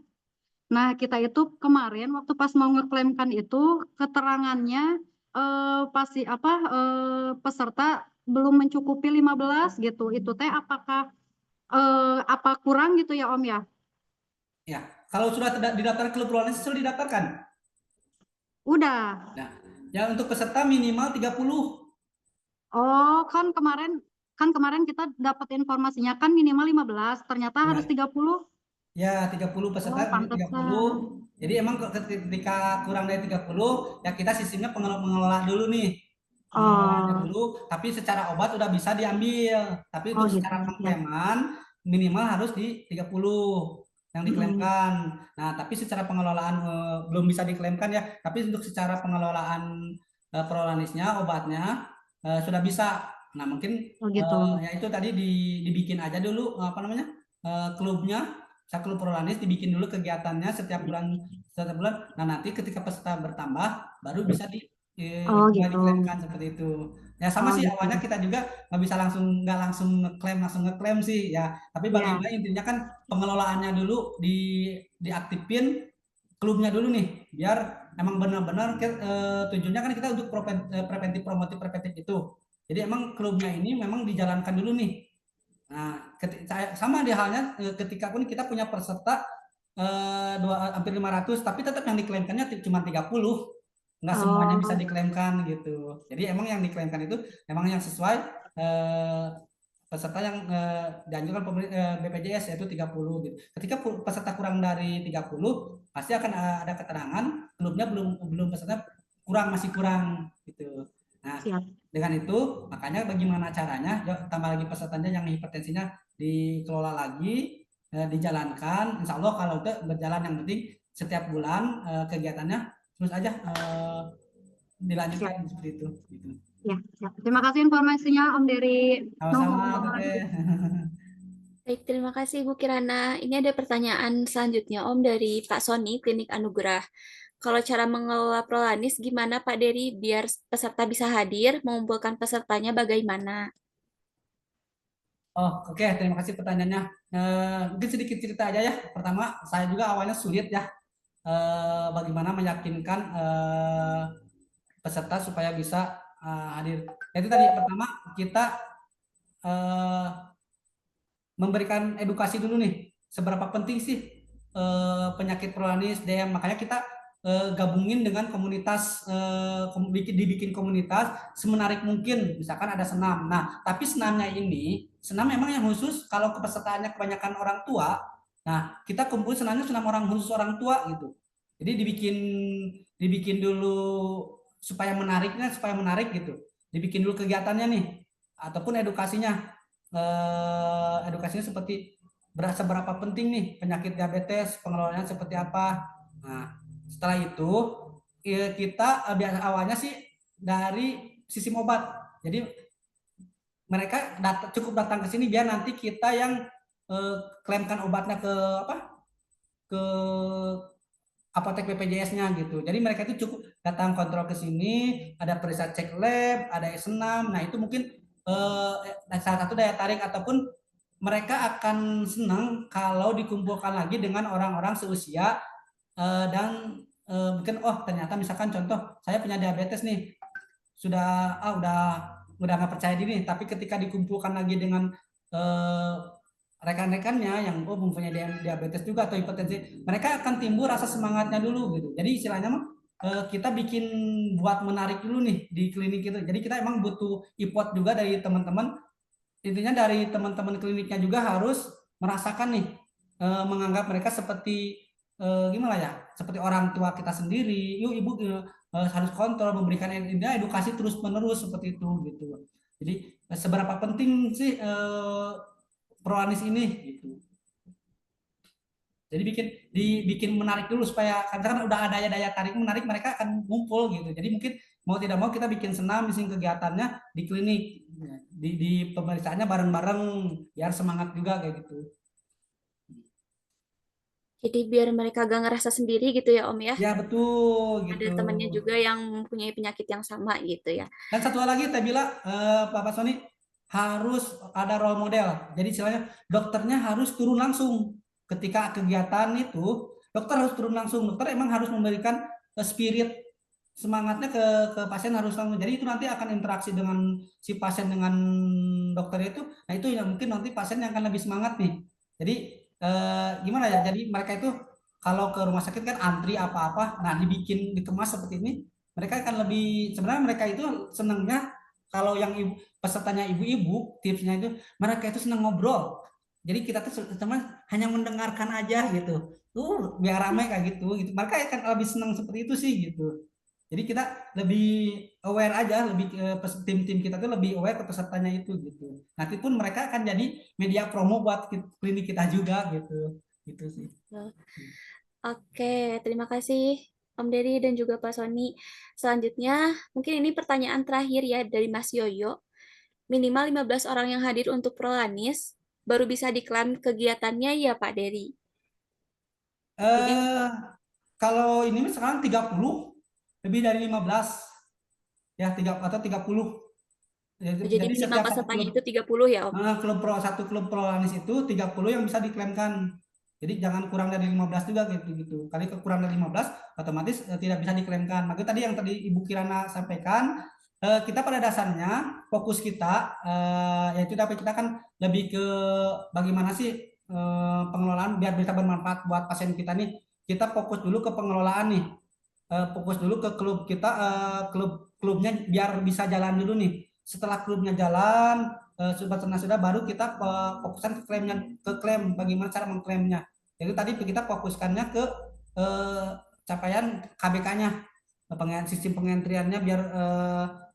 Nah, kita itu kemarin waktu pas mau ngeklaimkan itu keterangannya pasti peserta belum mencukupi 15 gitu. Itu teh apakah apa kurang gitu ya Om ya? Ya, kalau sudah didaftar klub Prolanis sudah didaftarkan. Udah. Nah, ya untuk peserta minimal 30. Oh, kan kemarin kita dapat informasinya kan minimal 15, ternyata harus Ya, 30. ya 30 peserta Oh, 30. pantesan. Jadi emang ketika kurang dari 30, ya kita sistemnya pengelola dulu nih. Pengelolaannya Oh, dulu, tapi secara obat udah bisa diambil. Tapi oh untuk gitu secara ya. pengklaiman minimal harus di 30 yang Mm-mm. diklaimkan. Nah, tapi secara pengelolaan belum bisa diklaimkan ya. Tapi untuk secara pengelolaan prolanisnya, obatnya sudah bisa. Nah, mungkin Oh gitu. ya itu tadi dibikin aja dulu apa namanya klubnya, klub prolanis dibikin dulu kegiatannya setiap bulan. Nah, nanti ketika peserta bertambah baru bisa Oh mulai gitu. diklaimkan seperti itu. Ya sama Oh sih gitu. awalnya kita juga nggak langsung ngeklaim sih ya. Tapi Ya. bagaimana intinya kan pengelolaannya dulu diaktifin klubnya dulu nih biar emang benar-benar tujuannya kan kita untuk preventif promotif preventif itu. Jadi emang klubnya ini memang dijalankan dulu nih. Nah, sama di halnya ketika pun kita punya peserta hampir 500, tapi tetap yang diklaimkannya cuma 30. Nggak semuanya bisa Oh, diklaimkan gitu. Jadi emang yang diklaimkan itu emang yang sesuai peserta yang dianjurkan BPJS, yaitu 30 gitu. Ketika peserta kurang dari 30, pasti akan ada keterangan klubnya belum belum peserta kurang, masih kurang gitu. Nah, siap. dengan itu makanya bagaimana caranya, tambah lagi pesertanya yang hipertensinya dikelola lagi, dijalankan. Insya Allah kalau itu berjalan, yang penting setiap bulan kegiatannya terus aja Siap. dilanjutkan seperti itu. Gitu. Ya, siap. Terima kasih informasinya Om Dery. Sama-sama, Teteh. Baik, terima kasih Bu Kirana. Ini ada pertanyaan selanjutnya Om dari Pak Sony, Klinik Anugerah. Kalau cara mengelola Prolanis gimana Pak Dery biar peserta bisa hadir, mengumpulkan pesertanya bagaimana? Oh, oke, terima kasih pertanyaannya. Mungkin sedikit cerita aja ya. Pertama, saya juga awalnya sulit ya, bagaimana meyakinkan peserta supaya bisa hadir. Itu tadi pertama kita eh, memberikan edukasi dulu nih, seberapa penting sih penyakit kronis DM. Makanya kita gabungin dengan komunitas, dibikin komunitas semenarik mungkin. Misalkan ada senam. Nah, tapi senamnya ini, senam memang yang khusus kalau kepesertaannya kebanyakan orang tua. Nah, kita kumpul senamnya senam orang khusus orang tua gitu. Jadi dibikin dulu supaya menarik gitu. Dibikin dulu kegiatannya nih, ataupun edukasinya seperti seberapa penting nih penyakit diabetes, pengelolaannya seperti apa. Nah, setelah itu kita awalnya sih dari sistem obat. Jadi mereka cukup datang ke sini biar nanti kita yang klaimkan obatnya ke apa? Ke apotek BPJS-nya gitu. Jadi mereka itu cukup datang kontrol ke sini, ada periksa cek lab, ada senam. Nah, itu mungkin salah satu daya tarik, ataupun mereka akan senang kalau dikumpulkan lagi dengan orang-orang seusia, dan mungkin ternyata misalkan contoh saya punya diabetes nih, sudah udah nggak percaya diri, tapi ketika dikumpulkan lagi dengan eh, rekan-rekannya yang mempunyai diabetes juga atau hipertensi, mereka akan timbul rasa semangatnya dulu gitu. Jadi istilahnya mah kita bikin buat menarik dulu nih di klinik itu. Jadi kita emang butuh effort juga dari teman-teman. Intinya dari teman-teman kliniknya juga harus merasakan nih, menganggap mereka seperti gimana ya, seperti orang tua kita sendiri. Yuk ibu harus kontrol, memberikan edukasi terus menerus seperti itu gitu. Jadi seberapa penting sih Proanis ini gitu. Jadi dibikin menarik dulu, supaya karena udah ada daya tarik menarik, mereka akan ngumpul gitu. Jadi mungkin mau tidak mau kita bikin senam, bikin kegiatannya di klinik, di pemeriksaannya bareng-bareng biar semangat juga kayak gitu. Jadi biar mereka gak ngerasa sendiri gitu ya Om ya. Ya betul Ada gitu. temannya juga yang mempunyai penyakit yang sama gitu ya. Dan satu lagi saya bilang, Bapak Sony, harus ada role model. Jadi istilahnya dokternya harus turun langsung ketika kegiatan itu. Dokter harus turun langsung. Dokter emang harus memberikan spirit semangatnya ke pasien, harus langsung. Jadi itu nanti akan interaksi dengan si pasien dengan dokter itu. Nah itu yang mungkin nanti pasien yang akan lebih semangat nih. Jadi gimana ya? Jadi mereka itu kalau ke rumah sakit kan antri apa-apa. Nah dibikin dikemas seperti ini, mereka akan lebih, sebenarnya mereka itu senangnya kalau yang pesertanya ibu-ibu, tipsnya itu mereka itu senang ngobrol. Jadi kita tuh teman hanya mendengarkan aja gitu. Biar ramai kayak gitu. Mereka akan lebih senang seperti itu sih gitu. Jadi kita lebih aware aja, lebih tim-tim kita tuh lebih aware ke pesertanya itu gitu. Nanti pun mereka akan jadi media promo buat klinik kita juga gitu. Gitu sih. Oke, terima kasih Om Dery dan juga Pak Sony. Selanjutnya, mungkin ini pertanyaan terakhir ya dari Mas Yoyo. Minimal 15 orang yang hadir untuk Prolanis, baru bisa diklaim kegiatannya ya Pak Dery. Jadi, Kalau ini sekarang 30, lebih dari 15 ya, 3 atau 30. jadi Jadi minimal setiap satu pesertanya klub, itu 30 ya Om. satu klub Prolanis itu 30 yang bisa diklaimkan. Jadi jangan kurang dari 15 juga gitu. Kali kurang dari 15 otomatis tidak bisa diklaimkan. Maka tadi yang tadi Ibu Kirana sampaikan, kita pada dasarnya fokus kita yaitu dapat kita kan lebih ke bagaimana sih pengelolaan biar bisa bermanfaat buat pasien kita nih. Kita fokus dulu ke pengelolaan nih. Fokus dulu ke klub kita, klubnya biar bisa jalan dulu nih. Setelah klubnya jalan, sudah baru kita fokuskan ke klaimnya, ke klaim bagaimana cara mengklaimnya. Jadi tadi kita fokuskannya ke capaian KBK-nya, sistem pengentriannya biar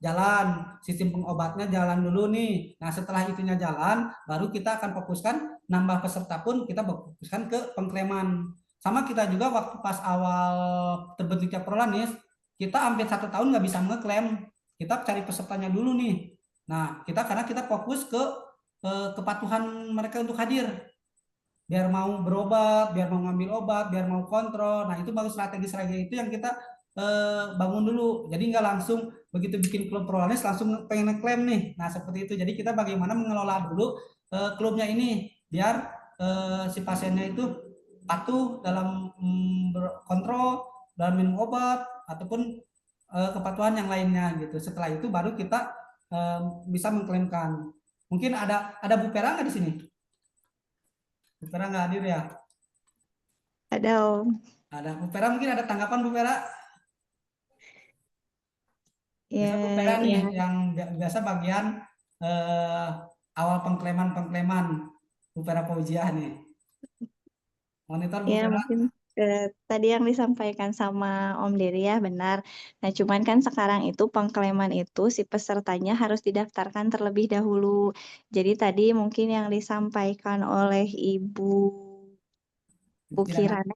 jalan, sistem pengobatnya jalan dulu nih. Nah setelah itunya jalan, baru kita akan fokuskan nambah peserta pun kita fokuskan ke pengklaiman. Sama kita juga waktu pas awal terbentuknya Prolanis, kita hampir 1 tahun nggak bisa ngeklaim. Kita cari pesertanya dulu nih. Nah karena kita fokus ke kepatuhan mereka untuk hadir. Biar mau berobat, biar mau ngambil obat, biar mau kontrol. Nah itu baru strategi-strategi itu yang kita bangun dulu. Jadi nggak langsung begitu bikin klub Prolanis langsung pengen ngeklaim nih. Nah seperti itu. Jadi kita bagaimana mengelola dulu klubnya ini biar si pasiennya itu patuh dalam kontrol, dalam minum obat ataupun kepatuhan yang lainnya gitu. Setelah itu baru kita bisa mengklaimkan. Mungkin ada Bu Pera nggak di sini? Bu Pera nggak hadir ya? Ada Om. Ada Bu Pera, mungkin ada tanggapan Bu Pera? Bisa Bu Ya, Pera nih ya, yang biasa bagian awal pengklaiman Bu Pera Fauzia nih. Monitor Bu ya Pera. mungkin tadi yang disampaikan sama Om Dery ya benar. Nah, cuman kan sekarang itu pengklaiman itu si pesertanya harus didaftarkan terlebih dahulu. Jadi tadi mungkin yang disampaikan oleh Ibu Bu Kirana.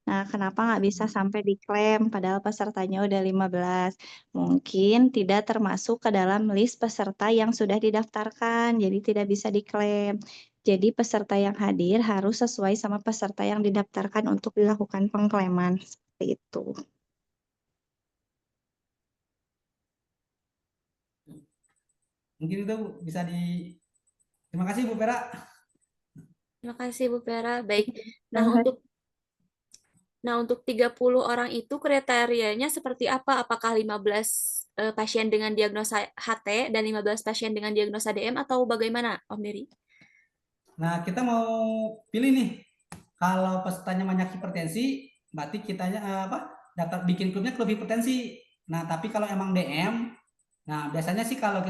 Nah, kenapa nggak bisa sampai diklaim padahal pesertanya udah 15? Mungkin tidak termasuk ke dalam list peserta yang sudah didaftarkan, jadi tidak bisa diklaim. Jadi peserta yang hadir harus sesuai sama peserta yang didaftarkan untuk dilakukan pengklaiman. Seperti itu. Mungkin itu bisa terima kasih Bu Pera. Terima kasih Bu Vera. Baik. Nah, untuk 30 orang itu kriterianya seperti apa? Apakah 15 pasien dengan diagnosa HT dan 15 pasien dengan diagnosa DM atau bagaimana, Om Dery? Nah, kita mau pilih nih. Kalau pesertanya banyak hipertensi, berarti kitanya dapat bikin klubnya klub hipertensi. Nah, tapi kalau emang DM, nah biasanya sih kalau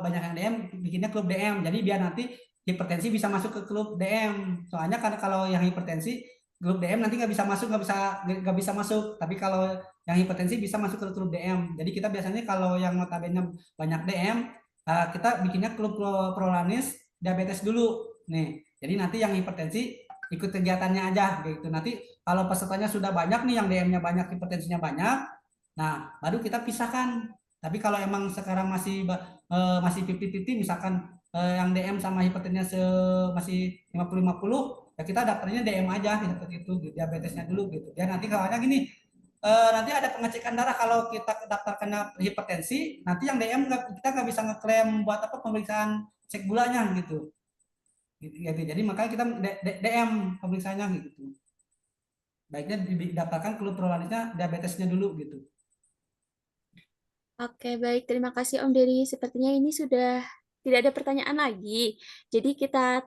banyak yang DM bikinnya klub DM. Jadi biar nanti hipertensi bisa masuk ke klub DM. Soalnya kan kalau yang hipertensi klub DM nanti nggak bisa masuk. Tapi kalau yang hipertensi bisa masuk ke klub DM. Jadi kita biasanya kalau yang notabene banyak DM, kita bikinnya klub Prolanis diabetes dulu. Nih, jadi nanti yang hipertensi ikut kegiatannya aja gitu. Nanti kalau pesertanya sudah banyak nih yang DM-nya banyak, hipertensinya banyak, nah baru kita pisahkan. Tapi kalau emang sekarang masih 50-50 misalkan yang DM sama hipertensinya masih 50-50, ya kita daftarnya DM aja seperti itu, diabetesnya dulu gitu. Ya nanti kalau gini, nanti ada pengecekan darah kalau kita daftarkannya hipertensi, nanti yang DM kita nggak bisa ngeklaim buat apa pemeriksaan cek gulanya gitu. Gitu. Jadi makanya kita DM pemeriksaannya gitu. Baiknya didaftarkan klub Prolanisnya diabetesnya dulu gitu. Oke, baik. Terima kasih Om Dery. Sepertinya ini sudah tidak ada pertanyaan lagi. Jadi kita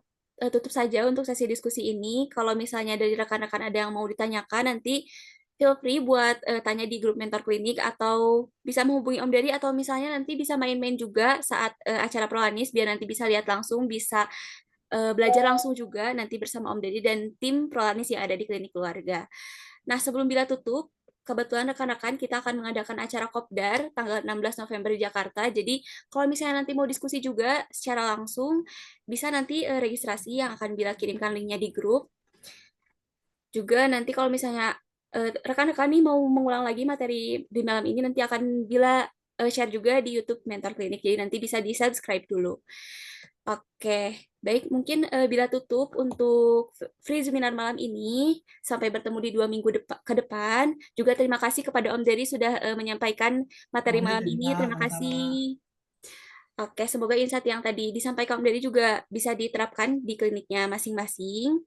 tutup saja untuk sesi diskusi ini. Kalau misalnya dari rekan-rekan ada yang mau ditanyakan, nanti feel free buat tanya di grup Mentor Klinik atau bisa menghubungi Om Dery atau misalnya nanti bisa main-main juga saat acara Prolanis biar nanti bisa lihat langsung, bisa belajar langsung juga nanti bersama Om Dery dan tim Prolanis yang ada di klinik keluarga. Nah, sebelum bila tutup, kebetulan rekan-rekan kita akan mengadakan acara Kopdar tanggal 16 November di Jakarta. Jadi kalau misalnya nanti mau diskusi juga secara langsung, bisa nanti registrasi yang akan Bila kirimkan linknya di grup. Juga nanti kalau misalnya rekan-rekan nih mau mengulang lagi materi di malam ini, nanti akan Bila share juga di YouTube Mentor Klinik. Jadi nanti bisa di-subscribe dulu. Oke, baik. Mungkin Bila tutup untuk free seminar malam ini. Sampai bertemu di 2 minggu ke depan. Juga terima kasih kepada Om Dery sudah menyampaikan materi malam ini. Terima kasih. Oke, semoga insight yang tadi disampaikan Om Dery juga bisa diterapkan di kliniknya masing-masing.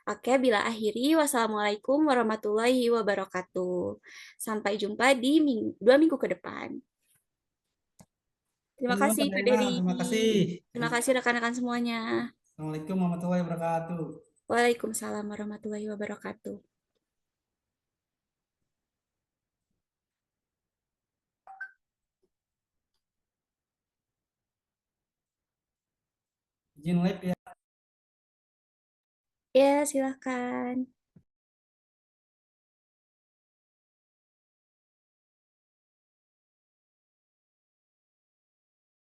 Oke, bila akhiri, wassalamualaikum warahmatullahi wabarakatuh. Sampai jumpa di 2 minggu ke depan. Terima Sama-sama Kak kasih, Kak Dena, Dery. terima kasih. Terima kasih rekan-rekan semuanya. Assalamualaikum warahmatullahi wabarakatuh. Waalaikumsalam warahmatullahi wabarakatuh. Izin live ya. Ya, silakan.